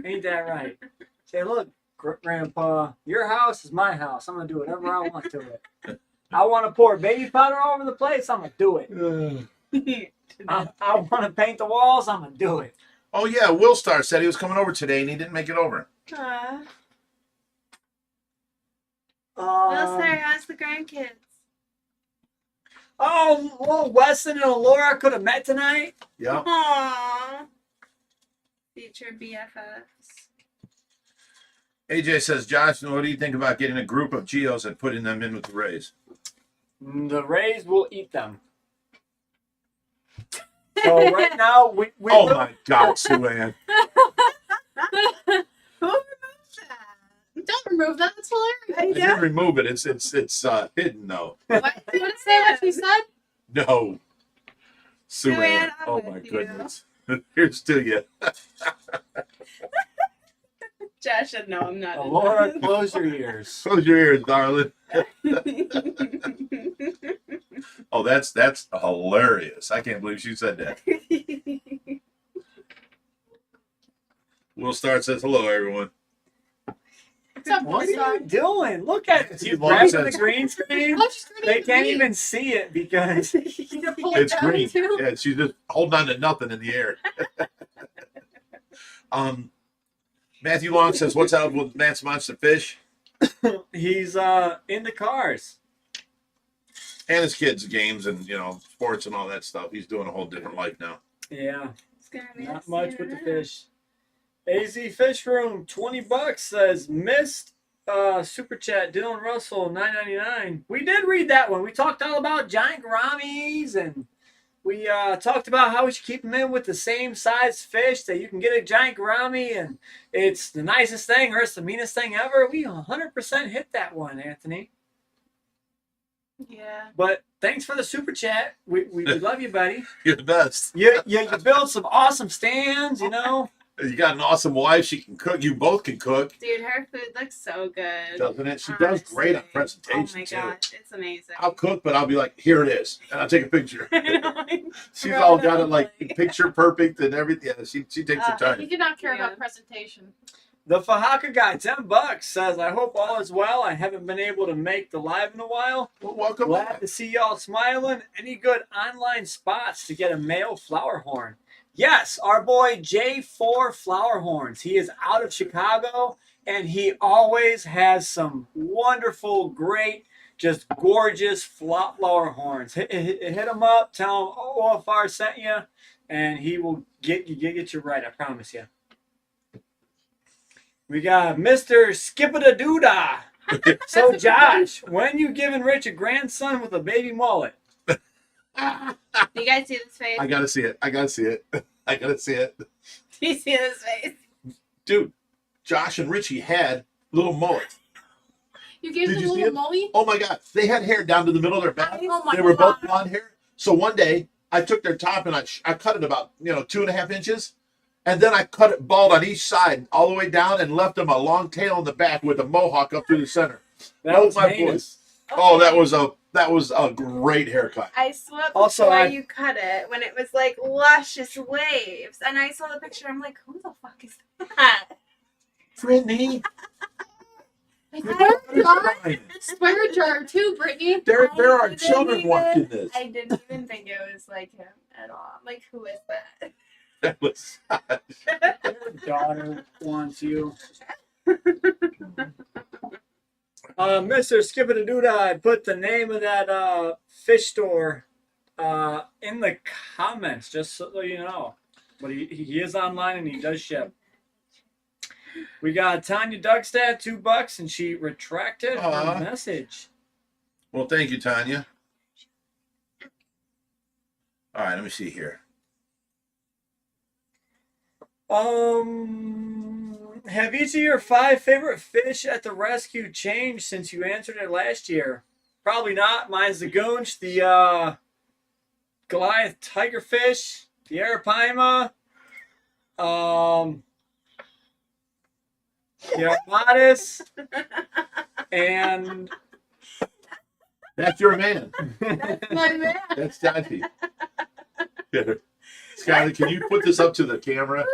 Ain't that right? Say, look, Grandpa, your house is my house. I'm gonna do whatever I want to it. I want to pour baby powder all over the place. I'm gonna do it. I want to paint the walls. I'm gonna do it. Oh yeah, Will Star said he was coming over today and he didn't make it over. Well, Um, sorry, how's the grandkids? oh, well, Weston and Laura could have met tonight. Yeah. Aww. Future BFFs. AJ says, Josh, what do you think about getting a group of Geos and putting them in with the Rays? The Rays will eat them. So right now we Oh my God, Sue-Ann. Who removed that? Don't remove that. That's hilarious. I didn't remove it. It's hidden though. What? You want to say what she said? No. Sue-Ann. Sue-Ann, I'm Oh with my you. goodness. Here's to you. Josh said, no, I'm not. Laura, close your ears. Close your ears, darling. Oh, that's hilarious. I can't believe she said that. Will Start says hello, everyone. What's up, What are Will you doing? Look at it. You Laura grabbing the says- green screen. Oh, she's gonna They eat can't me. even see it because You gonna pull it It's down, green. too? Yeah, she's just holding on to nothing in the air. Matthew Long says, "What's up with Matt's Monster Fish he's in the cars. and his kids' games and sports and all that stuff? He's doing a whole different life now." Yeah, It's gonna be not us much soon with the enough. fish. AZ Fish Room, $20 says missed super chat. Dylan Russell, $9.99. We did read that one. We talked all about giant gouramis and we talked about how we should keep them in with the same size fish that you can get a giant gourami and it's the nicest thing or it's the meanest thing ever. We 100% hit that one, Anthony. Yeah. But thanks for the super chat. We love you, buddy. You're the best. You build some awesome stands, You got an awesome wife. She can cook. You both can cook, Dude, her food looks so good. doesn't it? She does great on Honestly. presentation Oh my too. god, it's amazing. I'll cook, but I'll be like, "Here it is," and I'll take a picture. She's Throw all it got on it like the plate. picture perfect and everything. Yeah, she takes her Uh, time. You do not care Yeah. about presentation. The Fahaka guy, $10 says, I hope all is well. I haven't been able to make the live in a while. Well, welcome Glad back. to see y'all smiling. Any good online spots to get a male flower horn? Yes, our boy J4 Flower Horns. He is out of Chicago and he always has some wonderful, great, just gorgeous flower horns. Hit him up, tell him OFR sent you, and he will get you right, I promise you. We got Mr. Skip-a-da-doo-dah. So, Josh, when you giving Rich a grandson with a baby mullet? Do you guys see this face? I gotta see it. I gotta see it. I gotta see it. Do you see this face? Dude, Josh and Richie had little mullets. You gave Did them you a see little it? molly? Oh my God. They had hair down to the middle of their back. Oh my They were both God. blonde hair. So one day I took their top and I cut it about 2.5 inches, and then I cut it bald on each side all the way down and left them a long tail in the back with a mohawk up through the center. That was my heinous. Oh, that was a great haircut. I swept Also, before I- you cut it when it was like luscious waves, and I saw the picture. I'm like, who the fuck is that? Brittany, I swear jar too, Brittany. there are I children didn't watching even- this. I didn't even think it was like him at all. I'm like, who is that? That was Your daughter wants you. Mr. Skip-a-da-doo-dah, I put the name of that fish store in the comments, just so you know. But he is online and he does ship. We got Tanya Dugstad, $2, and she retracted Aw. her message. Well, thank you, Tanya. All right, let me see here. Have each of your 5 favorite fish at the rescue changed since you answered it last year? Probably not. Mine's the goonch, the Goliath tigerfish, the arapaima, the armadas, and That's your man. My man. That's Dante. Skyler, can you put this up to the camera?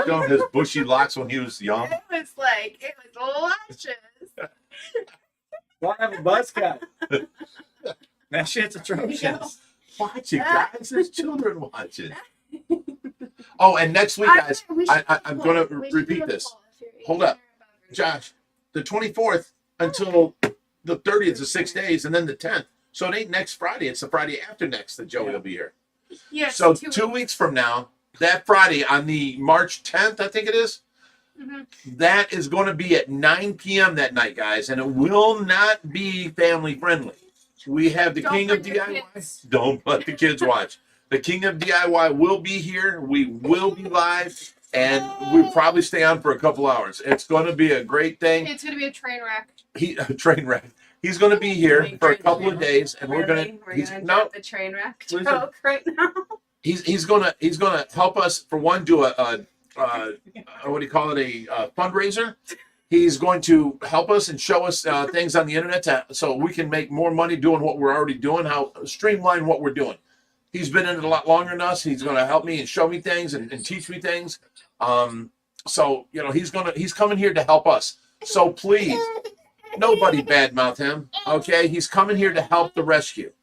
Show him his bushy locks when he was young. It was luscious. don't have a buzz cut. That shit's atrocious. Watch it, guys. There's children watching. Oh, and next week, guys, I'm going to repeat this. Hold up. Josh, the 24th until the 30th is 6 days, and then the 10th. So it ain't next Friday. It's the Friday after next that Joey will be here. Yes. So 2 weeks from now, that Friday on the March 10th, I think it is, that is going to be at 9 p.m. that night, guys, and it will not be family friendly. We have the King of DIY. Don't let the kids watch. The King of DIY will be here. We will be live, and we'll probably stay on for a couple hours. It's going to be a great thing. It's going to be a train wreck. A train wreck. He's going to be here for a couple of days, and we're going to no the train wreck joke right now. He's gonna help us for one do a what do you call it, a fundraiser. He's going to help us and show us things on the internet so we can make more money doing what we're already doing, how streamline what we're doing. He's been in it a lot longer than us. He's going to help me and show me things and teach me things. So he's coming here to help us. So please, nobody badmouth him. Okay, he's coming here to help the rescue.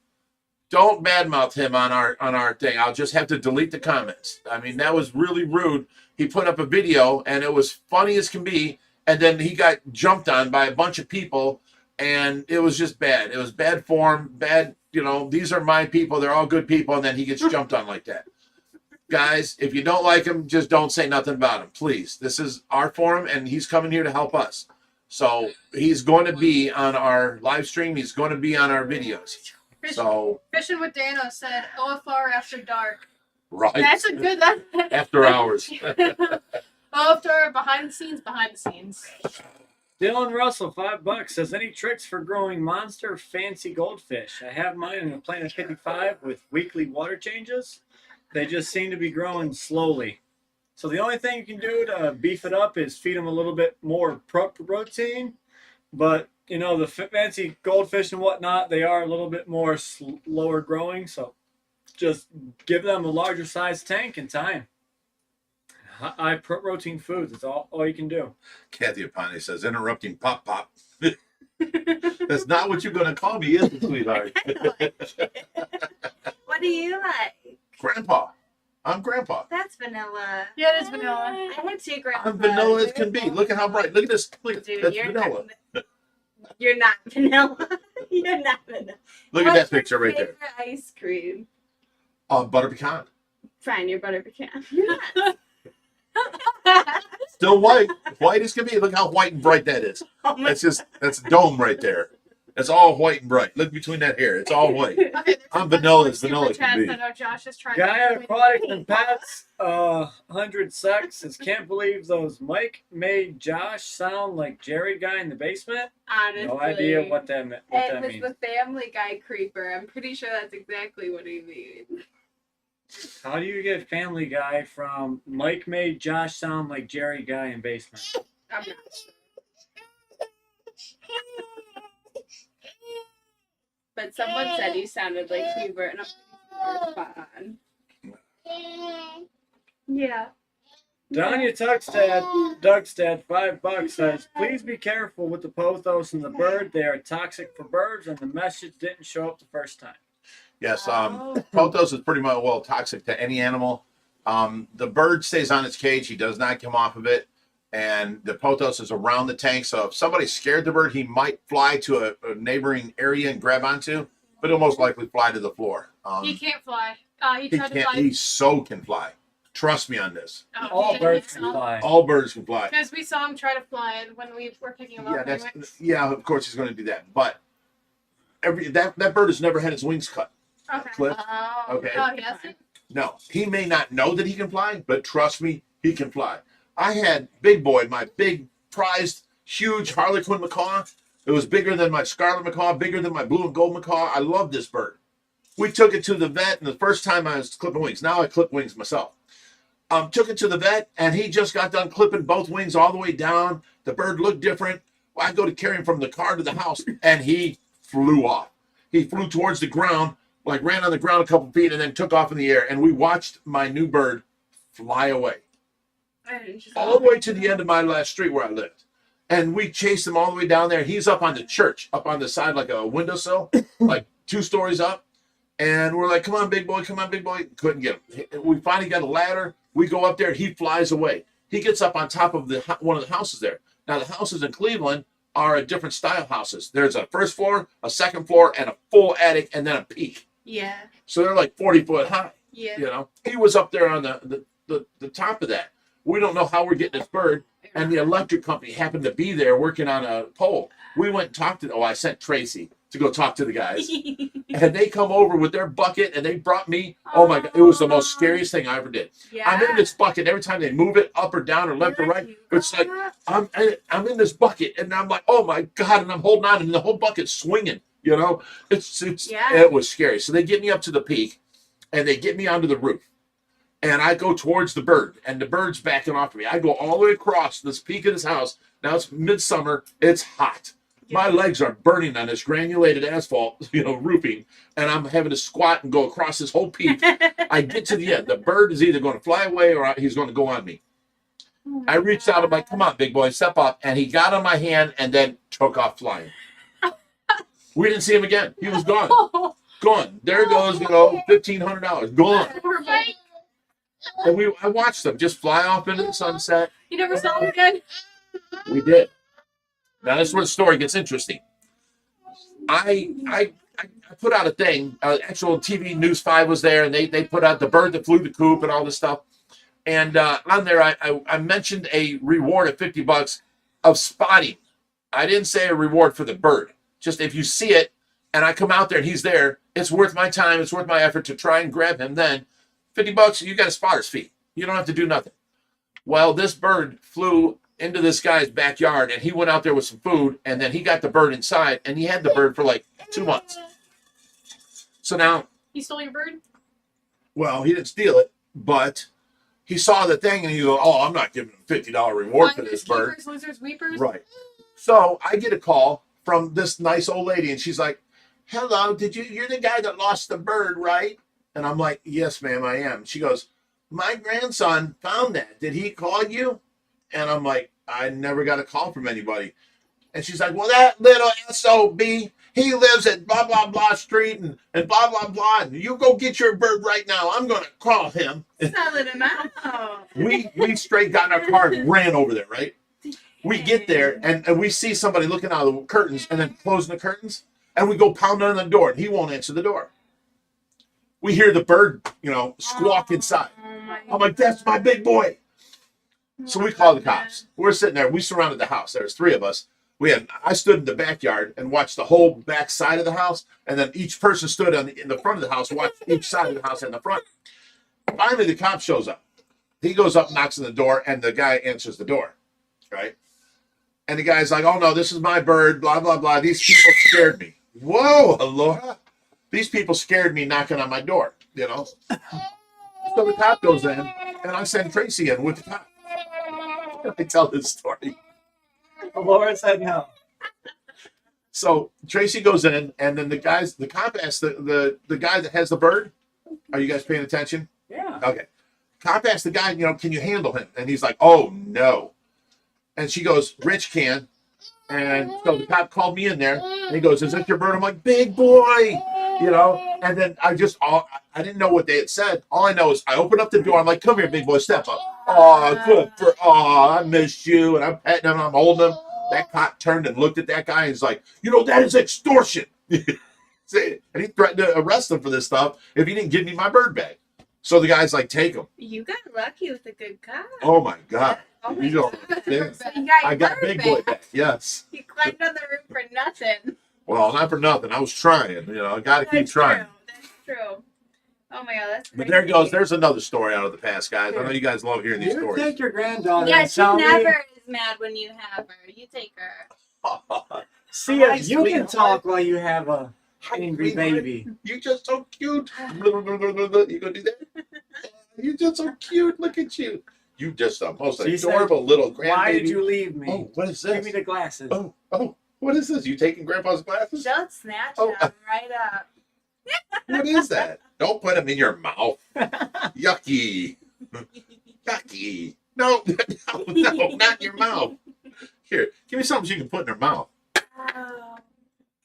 Don't badmouth him on our thing. I'll just have to delete the comments. I mean, that was really rude. He put up a video and it was funny as can be, and then he got jumped on by a bunch of people, and it was just bad. It was bad form, bad, these are my people, they're all good people, and then he gets jumped on like that. Guys, if you don't like him, just don't say nothing about him, please. This is our forum, and he's coming here to help us. So he's going to be on our live stream. He's going to be on our videos. Fishing with Dano said OFR after dark. Right. That's a good after hours. OFR behind the scenes. Dylan Russell, $5 says, any tricks for growing monster fancy goldfish? I have mine in a Planet 55 with weekly water changes. They just seem to be growing slowly. So the only thing you can do to beef it up is feed them a little bit more protein. But, the fancy goldfish and whatnot, they are a little bit more slower growing. So just give them a larger size tank in time. High protein foods. That's all you can do. Kathy Apani says, interrupting Pop Pop. That's not what you're going to call me, is it, sweetheart? What do you like? Grandpa. I'm Grandpa. That's vanilla. Yeah, it is vanilla. I had two grandpas. I'm vanilla as can be. Look at how bright. Look at this. Look, Dude, that's vanilla. You're not vanilla. You're not vanilla. Look at that picture right there. Favorite ice cream? Butter pecan. Fine, you're butter pecan. You're not. Still white. White as can be. Look how white and bright that is. Oh my That's dome right there. It's all white and bright. Look between that hair. It's all white. Okay, I'm vanilla as vanilla can be. I know Josh is trying Guy to Aquatics and Pets, 100 Sex says, can't believe those Mike made Josh sound like Jerry Guy in the basement. Honestly. No idea what that means. It was the Family Guy creeper. I'm pretty sure that's exactly what he means. How do you get Family Guy from Mike made Josh sound like Jerry Guy in basement? I'm not sure. But someone said you sounded like Hubert, and I'm pretty sure you're spot on. Yeah. Donya Dougstad, $5 says, please be careful with the pothos and the bird. They are toxic for birds, and the message didn't show up the first time. Yes, pothos is pretty much, toxic to any animal. The bird stays on its cage. He does not come off of it. And the pothos is around the tank. So if somebody scared the bird, he might fly to a neighboring area and grab onto, but he'll most likely fly to the floor. he can't fly. He He tried to can't. fly. He so can fly. Trust me on this. All birds can fly. All birds can fly. Because we saw him try to fly it when we were picking him up. Of course he's going to do that. But that bird has never had its wings cut. Okay. Cliff. Oh, Okay. Oh, he hasn't? No, he may not know that he can fly, but trust me, he can fly. I had Big Boy, my big prized, huge Harlequin macaw. It was bigger than my scarlet macaw, bigger than my blue and gold macaw. I love this bird. We took it to the vet, and the first time I was clipping wings. Now I clip wings myself. Took it to the vet, and he just got done clipping both wings all the way down. The bird looked different. Well, I go to carry him from the car to the house, and he flew off. He flew towards the ground, ran on the ground a couple feet, and then took off in the air. And we watched my new bird fly away. All the way to the end of my last street where I lived. And we chased him all the way down there. He's up on the church, up on the side like a windowsill, like 2 stories up. And we're like, come on, big boy, come on, big boy. Couldn't get him. We finally got a ladder. We go up there. He flies away. He gets up on top of one of the houses there. Now, the houses in Cleveland are a different style houses. There's a first floor, a second floor, and a full attic, and then a peak. Yeah. So they're like 40 foot high. Yeah. You know, he was up there on the top of that. We don't know how we're getting this bird. And the electric company happened to be there working on a pole. We went and talked to, I sent Tracy to go talk to the guys. And they come over with their bucket and they brought me, oh my God, it was the most scariest thing I ever did. Yeah. I'm in this bucket. Every time they move it up or down or left or right, it's like, I'm in this bucket and I'm like, oh my God, and I'm holding on and the whole bucket's swinging, you know? It was scary. So they get me up to the peak and they get me onto the roof. And I go towards the bird, and the bird's backing off of me. I go all the way across this peak of this house. Now it's midsummer. It's hot. Yeah. My legs are burning on this granulated asphalt, roofing, and I'm having to squat and go across this whole peak. I get to the end. The bird is either going to fly away or he's going to go on me. Oh I reached out. I'm like, come on, big boy, step up. And he got on my hand and then took off flying. We didn't see him again. He was gone. Gone. There goes, $1,500. Gone. And I watched them just fly off into the sunset. You never saw him again? We did. Now this is where the story gets interesting. I put out a thing. Actual TV News 5 was there, and they put out the bird that flew the coop and all this stuff. And on there, I mentioned a reward of $50 of spotting. I didn't say a reward for the bird. Just if you see it, and I come out there and he's there, it's worth my time. It's worth my effort to try and grab him. Then $50, you got a spotter's fee. You don't have to do nothing. Well, this bird flew into this guy's backyard, and he went out there with some food, and then he got the bird inside, and he had the bird for like 2 months. So now... He stole your bird? Well, he didn't steal it, but he saw the thing, and he goes, oh, I'm not giving him a $50 reward for this bird. Keepers, losers, weepers? Right. So I get a call from this nice old lady, and she's like, hello, you're the guy that lost the bird, right? And I'm like, yes, ma'am, I am. She goes, my grandson found that. Did he call you? And I'm like, I never got a call from anybody. And she's like, well, that little SOB, he lives at blah, blah, blah street and blah, blah, blah. And you go get your bird right now. I'm going to call him. Selling him out. We straight got in our car and ran over there, right? We get there and we see somebody looking out of the curtains and then closing the curtains. And we go pounding on the door and he won't answer the door. We hear the bird, squawk inside. I'm like, that's my big boy. So we call the cops. We're sitting there. We surrounded the house. There's 3 of us. I stood in the backyard and watched the whole back side of the house. And then each person stood in the front of the house, watched each side of the house and the front. Finally, the cop shows up. He goes up, knocks on the door, and the guy answers the door. Right? And the guy's like, oh, no, this is my bird, blah, blah, blah. These people scared me. Whoa, Laura. These people scared me knocking on my door, So the cop goes in, and I send Tracy in with the cop. I tell this story. Laura said no. So Tracy goes in, and then the cop asks the guy that has the bird, are you guys paying attention? Yeah. Okay. Cop asks the guy, can you handle him? And he's like, oh, no. And she goes, Rich can. And so the cop called me in there, and he goes, is that your bird? I'm like, big boy. And then I didn't know what they had said. All I know is I opened up the door. I'm like, come here, big boy, step up. I missed you. And I'm petting him, I'm holding him. That cop turned and looked at that guy and he's like, that is extortion. And he threatened to arrest him for this stuff if he didn't give me my bird back. So the guy's like, take him. You got lucky with a good cop. Oh my God. Oh my You don't God. understand. You I got big boy back. Yes. You climbed on the roof for nothing. Well, not for nothing. I was trying. I got to keep trying. That's true. Oh my God, that's crazy. But there goes. There's another story out of the past, guys. I know you guys love hearing these You stories. take your granddaughter Yeah, and she tell never me. is mad when you have her. You take her. See if you can talk while you have a angry baby. You're just so cute. You gonna do that? You're just so cute. Look at you. You just the most She said, adorable little grandbaby. Why did you leave me? Oh, what is this? Give me the glasses. Oh, what is this? You taking Grandpa's glasses? She'll snatch Oh. them right up. What is that? Don't put them in your mouth. Yucky. Yucky. No, not in your mouth. Here, give me something you can put in her mouth. Oh, God,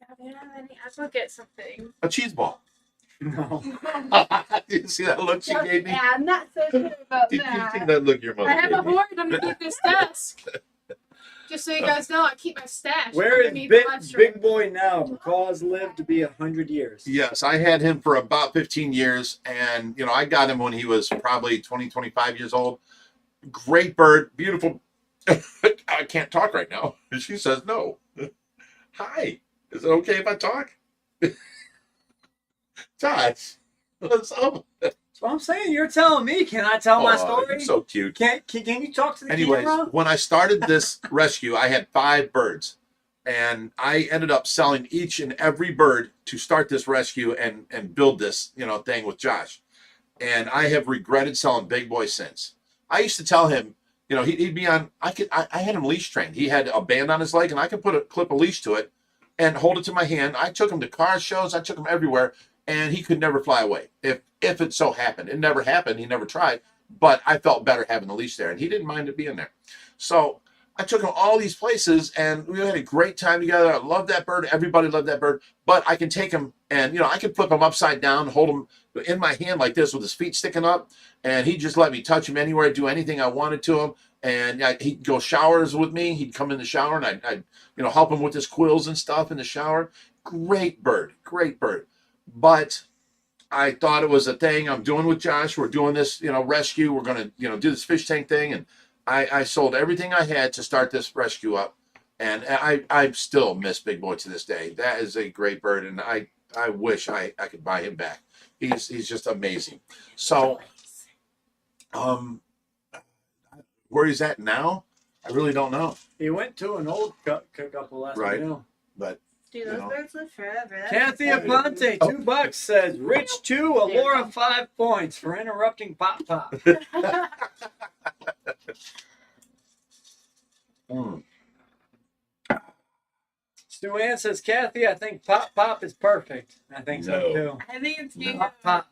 I don't have any. I'll go get something. A cheese ball. No. Did you see that look she gave me? Yeah, I'm not so sure about Did you that. see that look your mother I have gave a me? hoard underneath this desk. Just so you guys know, I keep my stash Where is underneath big, the live big stream. boy now? Because lived to be 100 years. Yes, I had him for about 15 years. And, you know, I got him when he was probably 20, 25 years old. Great bird. Beautiful. I can't talk right now. She says no. Hi. Is it okay if I talk? Josh. What's up? So I'm saying you're telling me. Can I tell my Aw, story? you're so cute. Can you talk to the Anyways, camera? when I started this rescue, I had 5 birds. And I ended up selling each and every bird to start this rescue and build this, you know, thing with Josh. And I have regretted selling Big Boy since. I used to tell him, you know, he'd be on. I had him leash trained. He had a band on his leg, and I could clip a leash to it, and hold it to my hand. I took him to car shows. I took him everywhere, and he could never fly away. If it so happened, it never happened. He never tried, but I felt better having the leash there, and he didn't mind it being there. So I took him all these places, and we had a great time together. I loved that bird. Everybody loved that bird. But I can take him, and you know, I can flip him upside down, hold him in my hand like this with his feet sticking up, and he just let me touch him anywhere, do anything I wanted to him. And he'd go showers with me. He'd come in the shower, and I'd you know, help him with his quills and stuff in the shower. Great bird, great bird. But I thought it was a thing I'm doing with Josh. We're doing this, you know, rescue. We're gonna, you know, do this fish tank thing, and I sold everything I had to start this rescue up. And I still miss Big Boy to this day. That is a great bird, and I wish I could buy him back. He's just amazing. So, where he's at now, I really don't know. He went to an old couple last Right. meal. But Dude, you those know. birds live forever. That's Kathy insane. Aponte, $2 says Rich 2, Alora 5 points for interrupting Pop Pop. Mm. Stu Ann says, Kathy, I think Pop Pop is perfect. I think so No. too. I think it's cute. Pop Pop.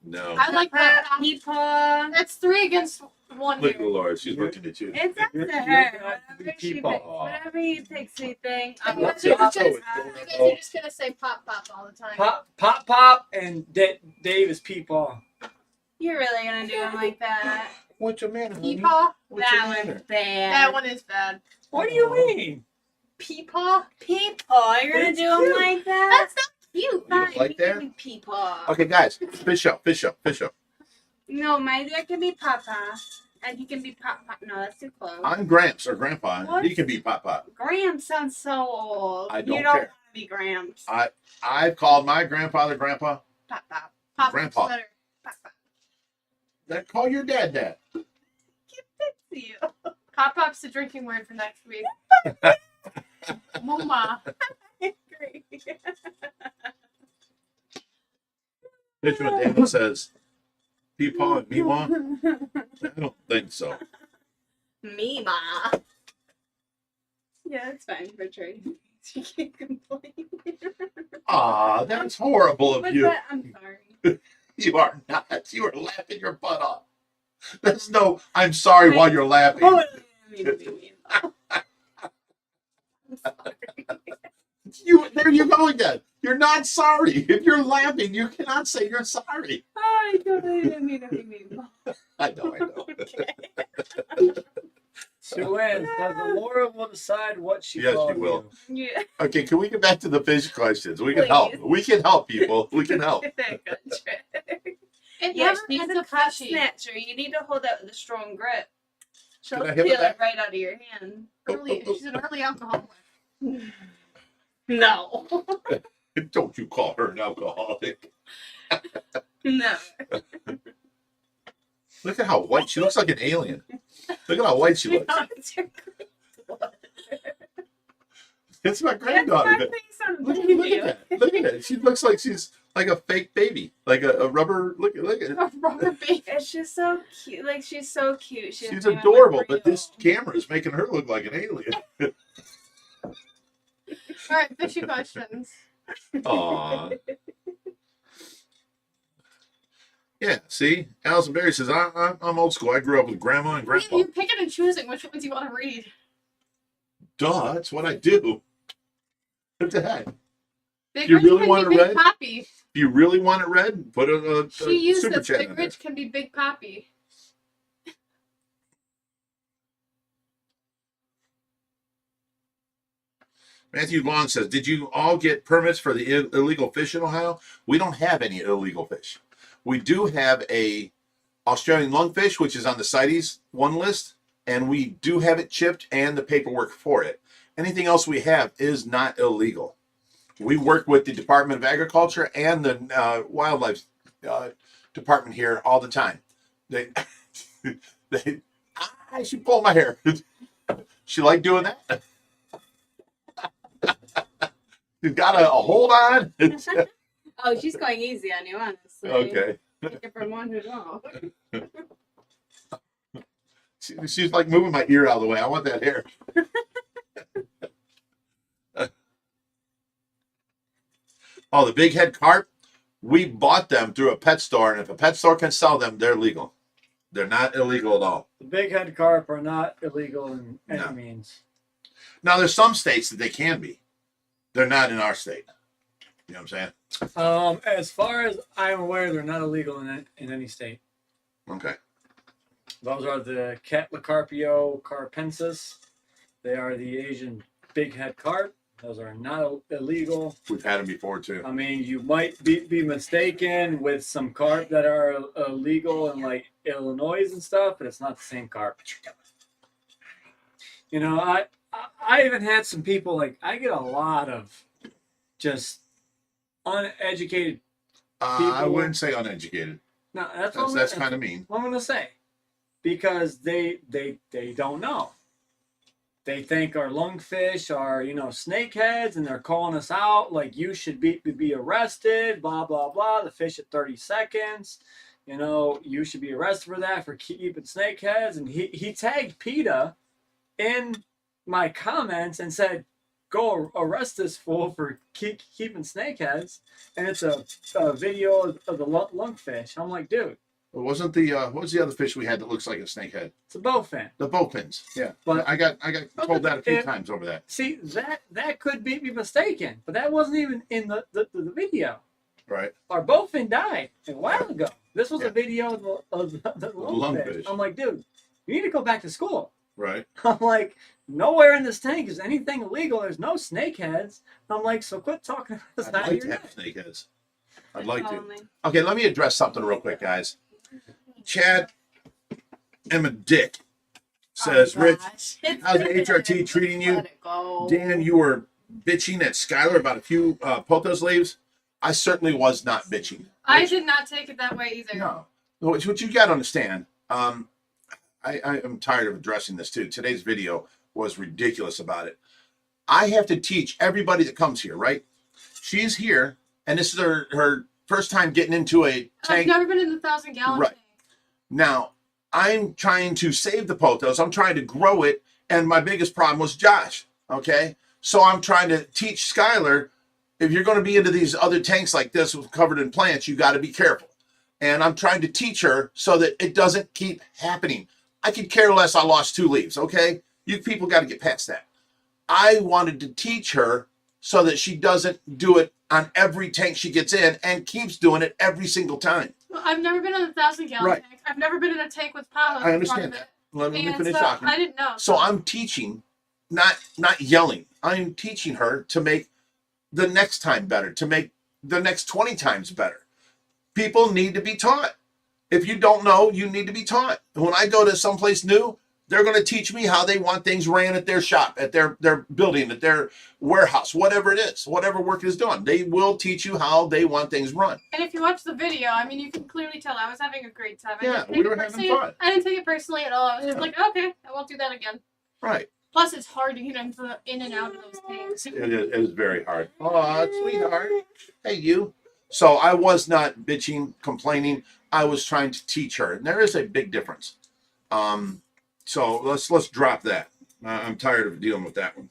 No. I like that. Peepaw. It's 3 against 1 Look at here. Laura. She's looking at you. It's up to You're her. gonna have to be Whatever she Peepaw. picks. Whatever you pick, sweet thing. You What's guys up? are just- What's you guys going are just gonna say pop pop all the time. Pop Pop and Dave is Peepaw. You're really gonna do him like that? What's your matter, honey? Peepaw? What's your That matter? one's bad. That one is bad. What do you mean? Peepaw? Peepaw. You're gonna It's do him cute. like that? That's not cute. You don't like you that? can be Peepaw. Okay, guys. Fish up. Fish up. Fish up. No, my dad can be Papa, and he can be Papa. No, that's too close. I'm Gramps or Grandpa. What? He can be Pop Pop. Graham sounds so old. I don't you don't care. want to be Gramps. I've called my grandfather Grandpa. Papa. Pop Grandpa. better. Papa. Then call your dad that. You. Pop pop's the drinking word for next week. Mama. Great. Here's what David says. Peepaw and Meemaw? I don't think so. Mima. Yeah, it's fine for Tracy. She can't complain. Aw, that's horrible of What's you. that? I'm sorry. You are not. You are laughing your butt off. That's no, I'm sorry while you're laughing. Oh, I didn't mean to be mean. I'm sorry. There you go again. You're not sorry. If you're laughing, you cannot say you're sorry. I totally didn't mean to be mean. I know. Okay. Stu Ann says Alora will decide what she Yes, calls she will. you. Yeah. Okay, can we get back to the fish questions? We can Please. help. We can help people. We can help. Good trick. It Yeah, never she's ends a up cup fishy. snatcher. You need to hold out with a strong grip. She'll Can I peel have it it back? right out of your hand. She's an early alcoholic. No. Don't you call her an alcoholic. No. Look at how white she looks, like an alien. Look at how white she looks. It's my granddaughter. That's my face on Look video. at that. Look at it. She looks like she's like a fake baby. Like a rubber. Look at it. A rubber baby. It's just so cute. Like, she's so cute. She's doesn't even adorable, look but real. this camera is making her look like an alien. All right, fishy questions. Aw. Yeah, see? Allison Berry says, I'm old school. I grew up with grandma and grandpa. You're picking and choosing which ones you want to read. Duh, that's what I do. What the heck? Big You Rich really can want be to Big read? Poppy. If you really want it red, put a She used super that chat in there. Bigrich can be Big Poppy. Matthew Long says, did you all get permits for the illegal fish in Ohio? We don't have any illegal fish. We do have a Australian lungfish, which is on the CITES 1 list, and we do have it chipped and the paperwork for it. Anything else we have is not illegal. We work with the Department of Agriculture and the Wildlife Department here all the time. She pulled my hair. She like doing that? She's got a hold on. Oh, she's going easy on you, honestly. Okay. Take it from one who's wrong. She's like moving my ear out of the way. I want that hair. Oh, the big head carp. We bought them through a pet store, and if a pet store can sell them, they're legal. They're not illegal at all. The big head carp are not illegal in any No. means. Now, there's some states that they can be. They're not in our state. You know what I'm saying? As far as I'm aware, they're not illegal in any state. Okay. Those are the Catlecarpio carpensis. They are the Asian big head carp. Those are not illegal. We've had them before, too. I mean, you might be mistaken with some carp that are illegal in like Illinois and stuff, but it's not the same carp. You know, I even had some people, like, I get a lot of just uneducated I people. wouldn't say uneducated. No, that's Kind of mean. what I'm gonna say, because they don't know. They think our lungfish are, you know, snakeheads, and they're calling us out like you should be arrested, blah blah blah. The fish at 30 seconds, you know, you should be arrested for that, for keeping snakeheads. And he tagged PETA in my comments and said, go arrest this fool for keeping snakeheads. And it's a video of the lungfish. I'm like, dude, It wasn't the what was the other fish we had that looks like a snakehead? it's a bowfin. The bowfins. Yeah. But I got told that a few Yeah. times over that. see, that could be mistaken, but that wasn't even in the video. Right. Our bowfin died a while ago. This was Yeah. a video of the lungfish. lungfish. I'm like, dude, you need to go back to school. Right. I'm like, nowhere in this tank is anything illegal. There's no snakeheads. I'm like, so quit talking about this. I'd Not like your to have neck. snakeheads. I'd like to. Only. Okay, let me address something real quick, guys. Chad M. a Dick says, Oh, Rich, gosh. It's how's the good. HRT treating you? Let it go. Dan, you were bitching at Skylar about a few pothos leaves. I certainly was not bitching. I did not take it that way either. No. What you got to understand, I am tired of addressing this too. Today's video was ridiculous about it. I have to teach everybody that comes here, right? She's here, and this is her first time getting into a I've tank. never been in the 1,000-gallon Right. tank. Now, I'm trying to save the pothos. I'm trying to grow it, and my biggest problem was Josh, okay? So I'm trying to teach Skylar, if you're going to be into these other tanks like this with covered in plants, you got to be careful. And I'm trying to teach her so that it doesn't keep happening. I could care less I lost 2 leaves, okay? You people got to get past that. I wanted to teach her so that she doesn't do it on every tank she gets in and keeps doing it every single time. Well, I've never been in a 1,000-gallon Right. tank. I've never been in a tank with potholes. I in front understand of that. it. Let me And finish so talking. I didn't know. So I'm teaching, not yelling. I'm teaching her to make the next time better, to make the next 20 times better. People need to be taught. If you don't know, you need to be taught. And when I go to someplace new, they're going to teach me how they want things ran at their shop, at their building, at their warehouse, whatever it is, whatever work is done. They will teach you how they want things run. And if you watch the video, I mean, you can clearly tell I was having a great time. Yeah, we were having fun. I didn't take it personally at all. I was just like, okay, I won't do that again. Right. Plus, it's hard to get in and out of those tanks. It is very hard. Oh, sweetheart. Hey, you. So I was not bitching, complaining. I was trying to teach her. And there is a big difference. So let's drop that. I'm tired of dealing with that one.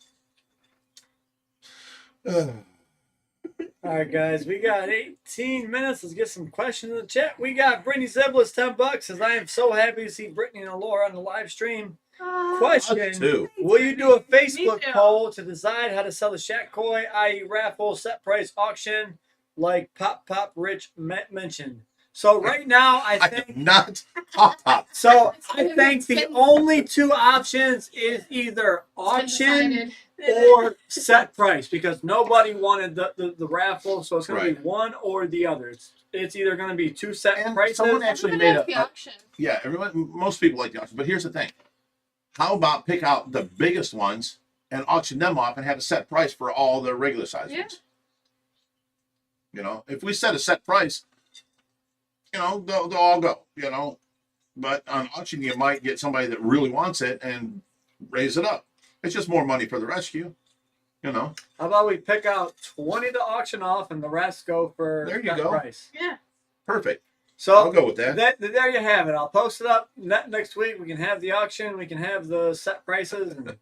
All right, guys, we got 18 minutes. Let's get some questions in the chat. We got Brittany Zeblis, $10. Says, I am so happy to see Brittany and Laura on the live stream. Question: Us too. Will you do a Facebook too. poll to decide how to sell the Shack Koi, i.e., raffle, set price, auction, like Pop Rich mentioned. So right now, I I think am not Pop. so. I think the only two options is either auction or set price because nobody wanted the raffle, so it's going to be one or the other. It's either going to be two set And prices. someone actually Everybody made likes the auction. yeah, most people like the auction, but here's the thing. How about pick out the biggest ones and auction them off and have a set price for all the regular size ones? You know, if we set a set price, you know, they'll all go, you know. But on auction, you might get somebody that really wants it and raise it up. It's just more money for the rescue, you know. How about we pick out 20 to auction off and the rest go for There you set go. price? Yeah. Perfect. So I'll go with that. There you have it. I'll post it up next week. We can have the auction. We can have the set prices, and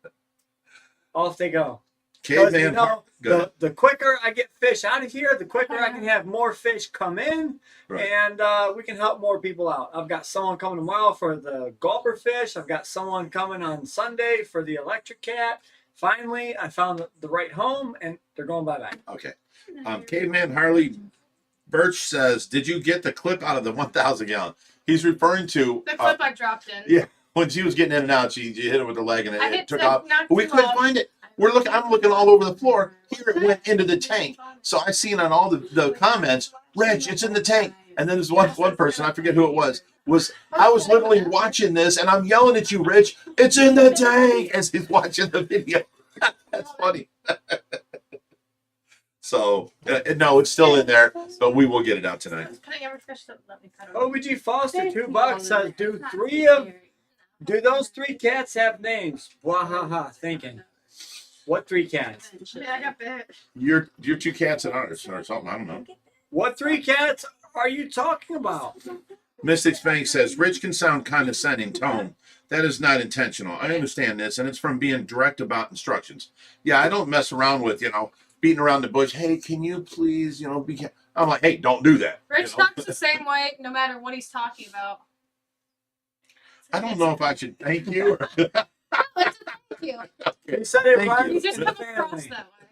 off they go. Because Caveman. you know, the quicker I get fish out of here, the quicker I can have more fish come in, and we can help more people out. I've got someone coming tomorrow for the gulper fish. I've got someone coming on Sunday for the electric cat. Finally, I found the right home, and they're going bye-bye. Okay. Caveman Harley Birch says, did you get the clip out of the 1,000 gallon? He's referring to The clip I dropped in. yeah, when she was getting in and out, she hit it with her leg and I it hit took the off. not But we too couldn't long. find it. I'm looking all over the floor. Here it went into the tank. So I seen on all the comments, Reg, it's in the tank. And then there's one person, I forget who it was I was literally watching this and I'm yelling at you, Rich, it's in the tank as he's watching the video. That's funny. So no, it's still in there, but we will get it out tonight. Putting every fish that let me cut it. OBG Foster, $2 says, do those three cats have names? Wahaha, thinking. What three cats? Yeah, I got bit. Your two cats and ours or something, I don't know. What three cats are you talking about? Mystic Spank says, Rich can sound condescending tone. That is not intentional. I understand this, and it's from being direct about instructions. Yeah, I don't mess around with, you know, beating around the bush. Hey, can you please, you know, I'm like, hey, don't do that. Rich you know? talks the same way no matter what he's talking about. I don't know if I should thank you. Or... Thank you. You said it Thank right. you. You just in come the across family. that way.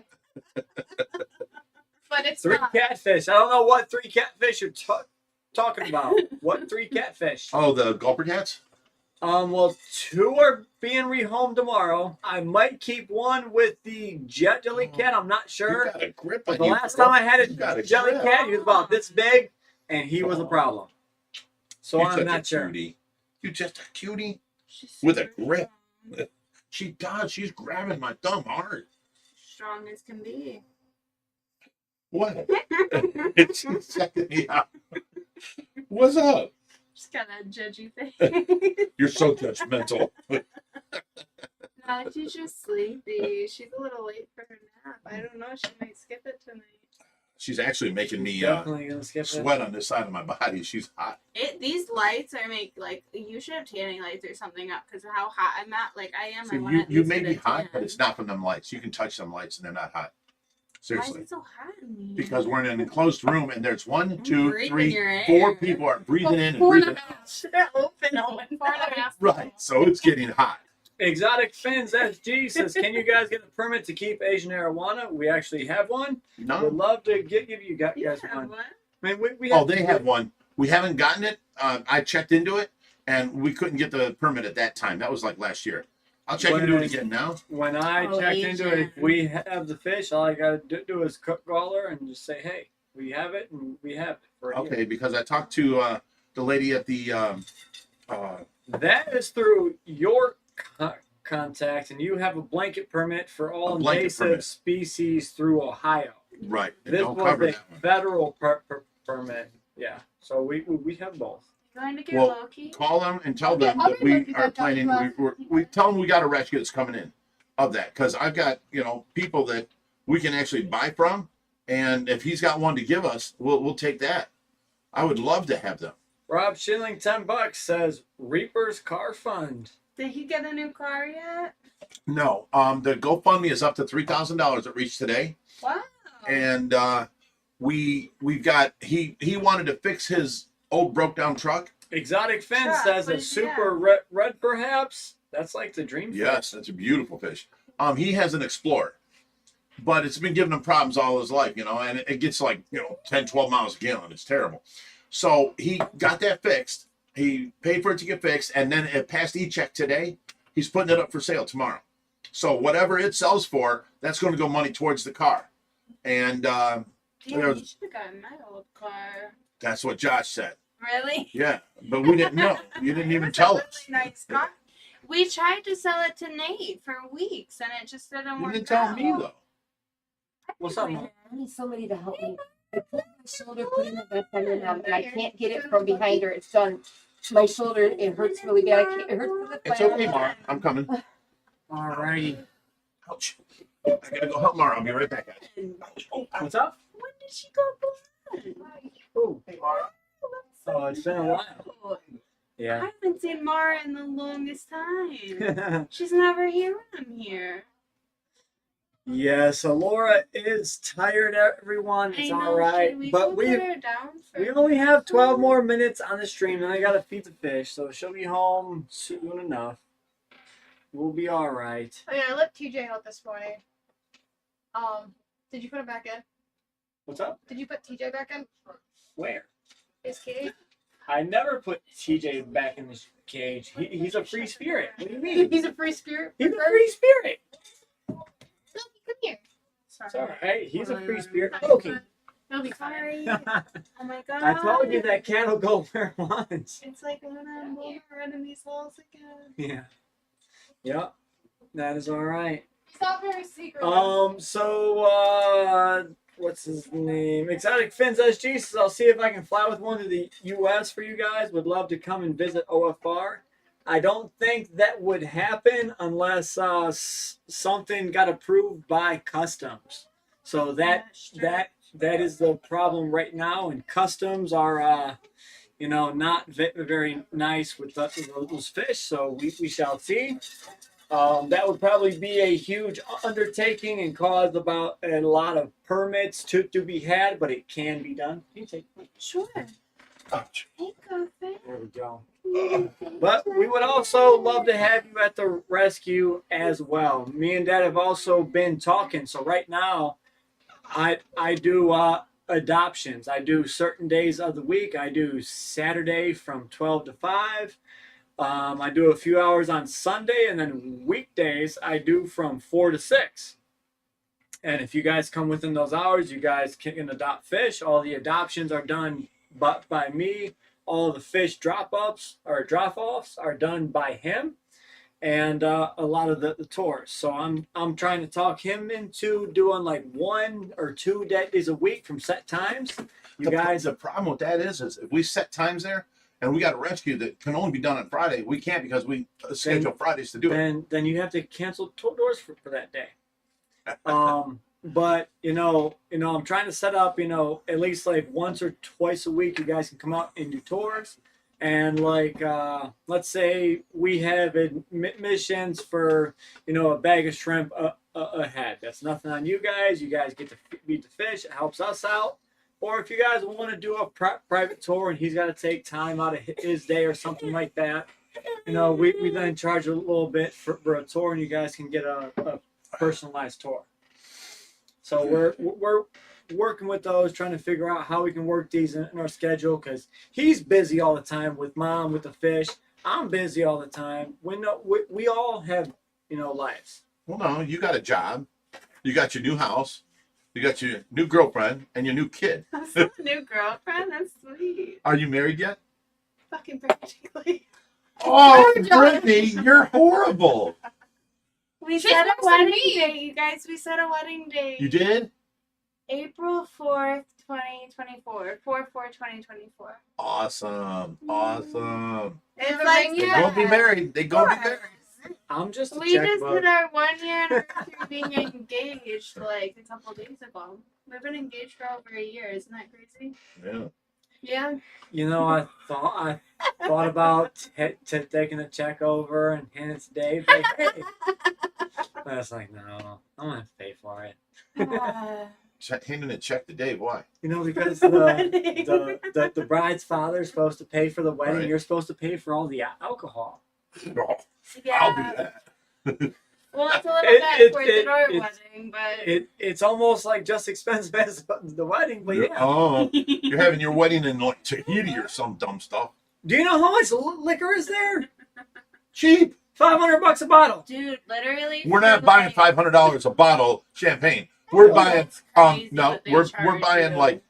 But it's Three not. catfish. I don't know what three catfish you're talking about. What three catfish? Oh, the gulper cats? Well, two are being rehomed tomorrow. I might keep one with the jet jelly cat. I'm not You sure. got a grip But on the you, last bro. time I had You got a a jelly grip. cat, he was about this big, and he was a problem. So You're I'm such not a sure. cutie. You're just a cutie with a grip. She does. She's grabbing my thumb hard. Strong as can be. What? She's checking me out. What's up? Just got that judgy face. You're so judgmental. No, she's just sleepy. She's a little late for her nap. I don't know. She might skip it tonight. She's actually making me Definitely gonna skip it. sweat on this side of my body. She's hot. These lights are like you should have tanning lights or something up because of how hot I'm at. Like I am. So I want to you may be hot, tan. but it's not from them lights. You can touch them lights and they're not hot. Why is Seriously. it so hot in me? Because we're in an enclosed room and there's one, two, breathing three, your air. 4 people are breathing in and Four and breathing a out. half. Open, open. 4.5. Right. So it's getting hot. Exotic Fins SG says, can you guys get a permit to keep Asian arowana? We actually have one. Would No. love to give you You guys have one. one? I mean, we Oh, they have one. We haven't gotten it. I checked into it and we couldn't get the permit at that time. That was like last year. I'll check into it again now. When I Oh, checked into it, if Asian. we have the fish, all I gotta do is cook caller and just say, hey, we have it and we have it for a year. Okay, because I talked to the lady at the That is through your contact, and you have a blanket permit for all A blanket invasive permit. species through Ohio. right. It This don't was cover a that one. federal permit. Yeah, so we have both. Going to get Well, Loki? Call them and tell Okay, them I'll that be we looking are at that planning. as We tell them we got a rescue that's coming in of that because I've got people that we can actually buy from, and if he's got one to give us, we'll take that. I would love to have them. Rob Schilling, $10 says Reaper's Car Fund. Did he get a new car yet? No, the GoFundMe is up to $3,000. It reached today, Wow. and we've got he wanted to fix his old broke down truck. Exotic Fin Truck, says what a is super red, perhaps. That's like the dream. Yes, that's a beautiful fish. He has an Explorer, but it's been giving him problems all his life, you know, and it gets like, 10, 12 miles a gallon. It's terrible. So he got that fixed. He paid for it to get fixed, and then it passed e-check today. He's putting it up for sale tomorrow. So whatever it sells for, that's going to go money towards the car. And Damn, you should have gotten my old car. that's what Josh said. Really? Yeah, but we didn't know. You didn't even It was tell a us. really nice car. We tried to sell it to Nate for weeks, and it just didn't You work didn't tell out. me, though. What's up, I Mom? need somebody to help me. I pulled my shoulder, put in the vest I'm in now, and I can't get it from behind her. It's done. My shoulder, it hurts really bad. It hurts from the It's flat. okay, Mara. I'm coming. Alrighty. Ouch. I gotta go help Mara. I'll be right back, guys. What's up? When did she go blind? Oh, Hey, Mara. oh, it's been a while. I Yeah. haven't seen Mara in the longest time. She's never here when I'm here. Yeah, so Laura is tired, everyone. It's I know, all right. should we But go we put her down for we only have 12 more minutes on the stream, and I gotta feed the fish, so she'll be home soon enough. We'll be all right. Oh yeah, I let TJ out this morning. Did you put him back in? What's up? Did you put TJ back in Where? his cage? I never put TJ back in this cage. He's a free spirit. What do you mean? He's a free spirit. He's a free spirit. Loki, come here. It's all right. He's a free spirit. He'll Okay. be fine. He'll be fine. Sorry. Oh my god. I told you that cat will go where it wants. It's like when I'm running these walls again. Yeah. Yep. That is all right. He's not very secret. So what's his name? Exotic Fins SG says I'll see if I can fly with one to the US for you guys. Would love to come and visit OFR. I don't think that would happen unless something got approved by customs. So that is the problem right now, and customs are not very nice with those fish. So we shall see. That would probably be a huge undertaking and cause about a lot of permits to be had, but it can be done. Can you take Sure. Ouch. Hey, Coffee. There we go. But we would also love to have you at the rescue as well. Me and Dad have also been talking. So right now, I do adoptions. I do certain days of the week. I do Saturday from 12 to 5. I do a few hours on Sunday, and then weekdays I do from 4 to 6. And if you guys come within those hours, you guys can adopt fish. All the adoptions are done by me. All the fish drop-offs are done by him, and a lot of the tours. So I'm trying to talk him into doing like 1 or 2 days a week from set times. The problem with that is if we set times there and we got a rescue that can only be done on Friday, we can't because we schedule Fridays to do it. then you have to cancel tours for that day. But I'm trying to set up, at least like once or twice a week, you guys can come out and do tours. And like, let's say we have admissions for, a bag of shrimp a head. That's nothing on you guys. You guys get to feed the fish. It helps us out. Or if you guys want to do a private tour and he's got to take time out of his day or something like that, we then charge a little bit for a tour, and you guys can get a personalized tour. So we're working with those, trying to figure out how we can work these in our schedule, because he's busy all the time with Mom, with the fish. I'm busy all the time. We all have, lives. Well, no, you got a job. You got your new house. You got your new girlfriend and your new kid. That's a new girlfriend. That's sweet. Are you married yet? Fucking practically. Oh, Your job. Brittany, you're horrible. We She's set a worse than wedding me. date, you guys. We set a wedding date. You did? April 4th, 2024. 4/4/2024. Awesome. And It's like, They yeah. gonna be married. They gonna be married. I'm just a We just checkbook. did our 1 year anniversary being engaged like a couple days ago. We've been engaged for over a year. Isn't that crazy? Yeah. Yeah. I thought about taking a check over and handing it to Dave. Like, hey. But I was like, no, I'm gonna have to pay for it. Handing a check to Dave. Why? Because Wedding. the bride's father is supposed to pay for the wedding. Right. You're supposed to pay for all the alcohol. No, Yeah. I'll do that. Well, it's a little It- bad it- for it- the door it's- wedding, but It's almost like just expensive as the wedding, but yeah. Oh, you're having your wedding in like Tahiti or some dumb stuff. Do you know how much liquor is there? Cheap. $500 a bottle. dude, literally, We're for, not buying like, $500 a bottle champagne. We're Oh, buying that's crazy no, what they we're charge buying you. like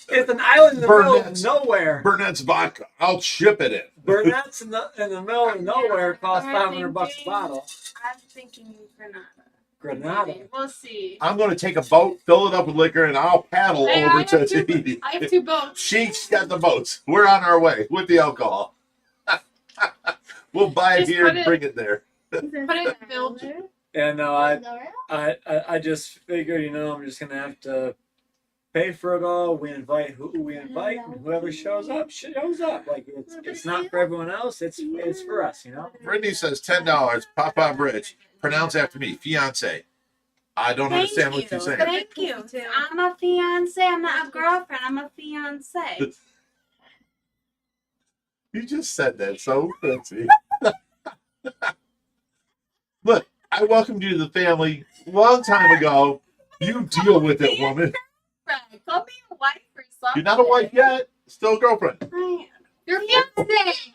It's an island in the middle of Burnett's. nowhere. Burnett's vodka. I'll ship it in. Burnett's in the middle of nowhere costs We're $500 a thinking- bottle. I'm thinking Granada. Granada. Maybe. We'll see. I'm going to take a boat, fill it up with liquor, and I'll paddle Hey, over I to have two- Tahiti. I have 2 boats. She's got the boats. We're on our way with the alcohol. We'll buy it Just here put and it- bring it there. Put it in bilge. And I just figured, I'm just gonna have to pay for it all. We invite who we invite, and whoever shows up shows up. Like it's not for everyone else. It's for us, Brittany says $10. Papa Bridge. Pronounce after me. Fiance. I don't understand what you're saying. Thank you. I'm a fiance. I'm not a girlfriend. I'm a fiance. You just said that so fancy. Look, I welcomed you to the family a long time ago. You deal with it, woman. Right. Call me a wife or something. You're not a wife yet. Still a girlfriend. Your fiance.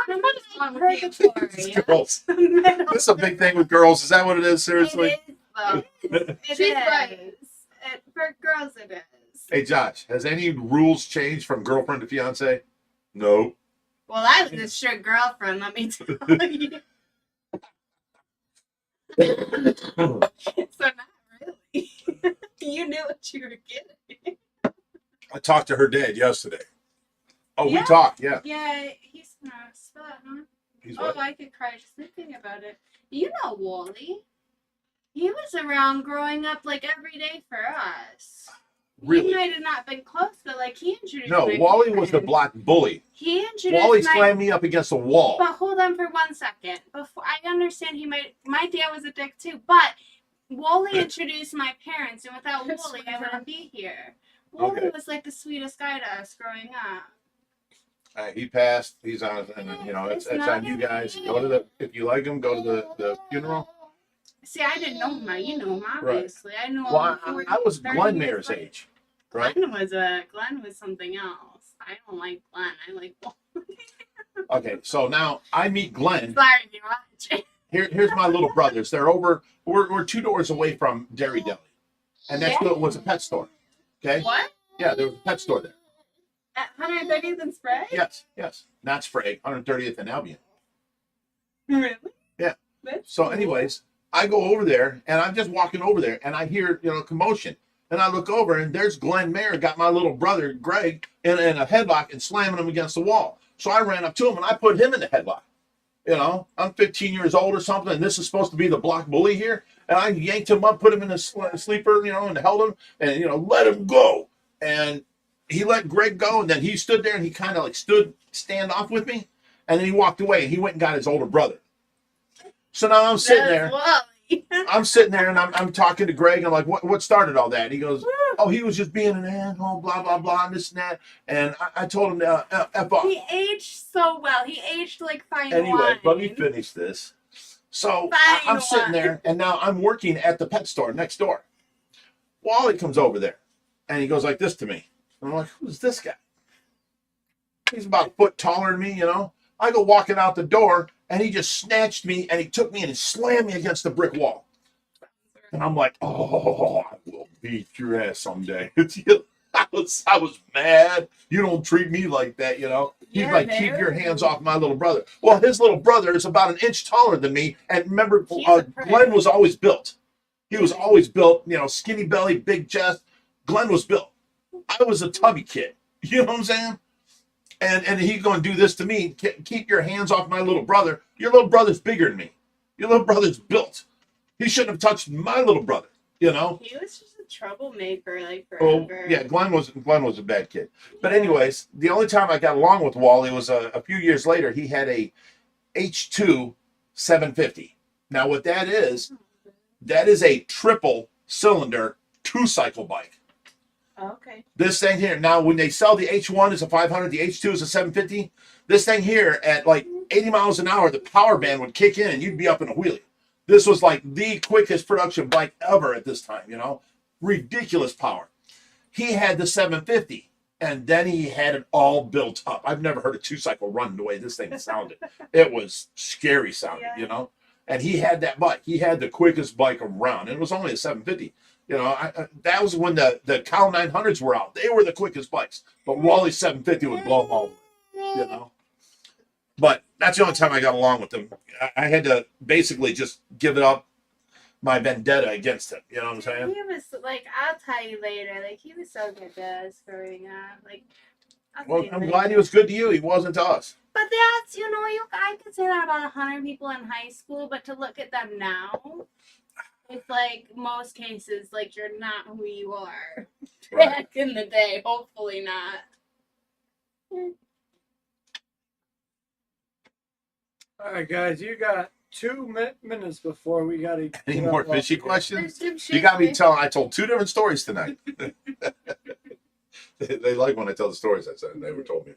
What is wrong with you? It's girls. This is a big thing with girls. Is that what it is? Seriously? It is, though. It She's is. right. For girls, it is. Hey, Josh, has any rules changed from girlfriend to fiance? No. Well, I was a strict girlfriend, let me tell you. So not really. You knew what you were getting. I talked to her dad yesterday. Oh, we Yeah. talked, yeah. Yeah, he's not a spot, huh? He's Oh, what? I could cry just thinking about it. You know Wally. He was around growing up like every day for us. He Really? might have not been close, but like he introduced No, my Wally was the parents. black bully. He introduced Wally my slammed me up against a wall. But hold on for 1 second. Before I understand my dad was a dick too, but Wally introduced my parents, and without Wally, I wouldn't be here. Wally Okay. was like the sweetest guy to us growing up. He passed. He's on, and it's on you guys. Go to the if you like him, go to the funeral. See, I didn't know him. You know him, Right. obviously. I knew him. Well, before I was 30 Glenn years Mayer's later. age, right? Glenn was something else. I don't like Glenn. I like Wally. Okay, so now I meet Glenn. Sorry if you're watching. Here's my little brothers. They're over. We're 2 doors away from Dairy Deli, and next door was a pet store. Okay. What? Yeah, there was a pet store there. At 130th and Sprague? Yes. Not Sprague, 130th and Albion. Really? Yeah. That's So, cool. anyways, I go over there, and I'm just walking over there, and I hear commotion, and I look over, and there's Glenn Mayer got my little brother Greg in a headlock and slamming him against the wall. So I ran up to him and I put him in the headlock. I'm 15 years old or something, and this is supposed to be the block bully here, and I yanked him up, put him in a sleeper, and held him, and let him go, and he let Greg go, and then he stood there and he kind of like stand off with me, and then he walked away and he went and got his older brother. So now I'm sitting there. Wally. I'm sitting there and I'm talking to Greg. I'm like, what started all that? And he goes, oh, he was just being an asshole, blah, blah, blah, and this and that. And I told him to F off. He aged so well. He aged like fine Anyway, wine. let me finish this. So Fine I'm sitting wine. there and now I'm working at the pet store next door. Wally comes over there and he goes like this to me. And I'm like, who's this guy? He's about a foot taller than me, I go walking out the door and he just snatched me and he took me and he slammed me against the brick wall. And I'm like, oh, I will beat your ass someday. I was mad. You don't treat me like that, He's You're like, keep very your hands off my little brother. Well, his little brother is about an inch taller than me. And remember, He's a prick. Glenn was always built. He was always built, skinny belly, big chest. Glenn was built. I was a tubby kid. You know what I'm saying? And he's going to do this to me. Keep your hands off my little brother. Your little brother's bigger than me. Your little brother's built. He shouldn't have touched my little brother, He was just a troublemaker, like Oh, forever. yeah, Glenn was a bad kid. But anyways, the only time I got along with Wally was a few years later. He had a H2 750. Now what that is a triple cylinder 2-cycle bike. Oh, okay. This thing here, now when they sell the H1 as a 500, the H2 is a 750. This thing here at like 80 miles an hour, the power band would kick in and you'd be up in a wheelie. This was like the quickest production bike ever at this time, you know? Ridiculous power. He had the 750, and then he had it all built up. I've never heard a 2-cycle run the way this thing sounded. It was scary sounding, you know? And he had that bike. He had the quickest bike around, and it was only a 750. You know, that was when the Cal 900s were out. They were the quickest bikes, but Wally's 750 would blow them all away, you know? But that's the only time I got along with him. I had to basically just give it up, my vendetta against him. You know what I'm saying? He was like, I'll tell you later. Like, he was so good to us growing up. Like, I'll tell Well, you I'm later. glad he was good to you. He wasn't to us. But that's, you know, I could say that about 100 people in high school, but to look at them now, it's like most cases, like, you're not who you are Right. back in the day. Hopefully not. All right, guys, you got 2 minutes before we got to. Any more fishy questions? There's Jim You got me Sheasley. telling. I told 2 different stories tonight. They like when I tell the stories. I said they were told me.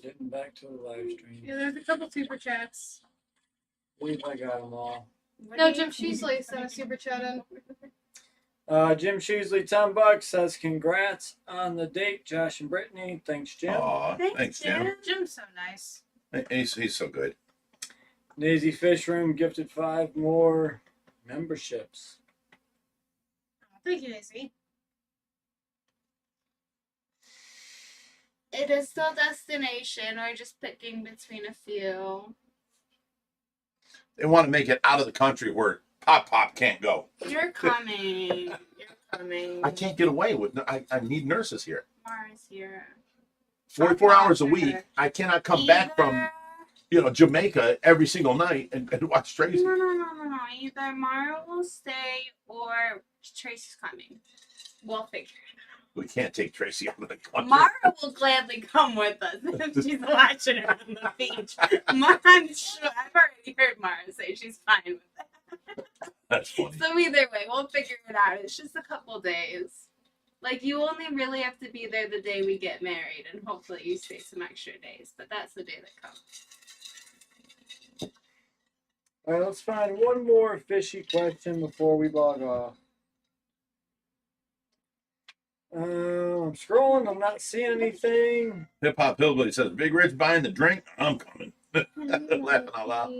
Getting back to the live stream. Yeah, there's a couple super chats. I believe I got them all. No, Jim Sheasley sent a super chat in. Jim Sheasley, $10 says congrats on the date, Josh and Brittany. Thanks, Jim. Aw, thanks, Jim. Jim's so nice. He's so good. Nazy Fish Room gifted 5 more memberships. Thank you, Izzy. It is still destination, or just picking between a few. They want to make it out of the country where Pop can't go. You're coming. You're coming. I can't get away with. I need nurses here. Mars here. 44 hours a week. I cannot come back from Jamaica every single night and watch Tracy. No. Either Mara will stay or Tracy's coming. We'll figure it We can't take Tracy out of the country. out. Mara will gladly come with us if she's watching her on the beach. I'm sure. I've already heard Mara say she's fine with that. That's funny. So either way, we'll figure it out. It's just a couple days. Like, you only really have to be there the day we get married, and hopefully you stay some extra days. But that's the day that comes. All right, let's find one more fishy question before we log off. I'm scrolling. I'm not seeing anything. Hip Hop Hillbilly says, Bigrich buying the drink. I'm coming. Laughing out loud.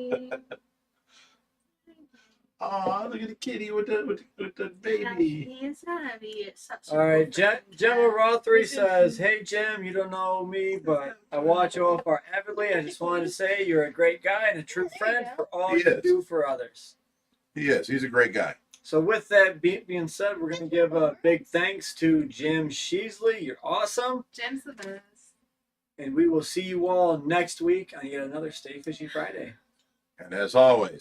Oh, look at the kitty with the baby. He's gonna be such a All right, good Gemma Rothery says, "Hey Jim, you don't know me, but I watch you all far avidly. I just wanted to say you're a great guy and a true friend for all He you is. do for others." He is. He's a great guy. So with that being said, we're going to give a big thanks to Jim Sheasley. You're awesome. Jim's the best. And we will see you all next week on yet another Stay Fishy Friday. And as always,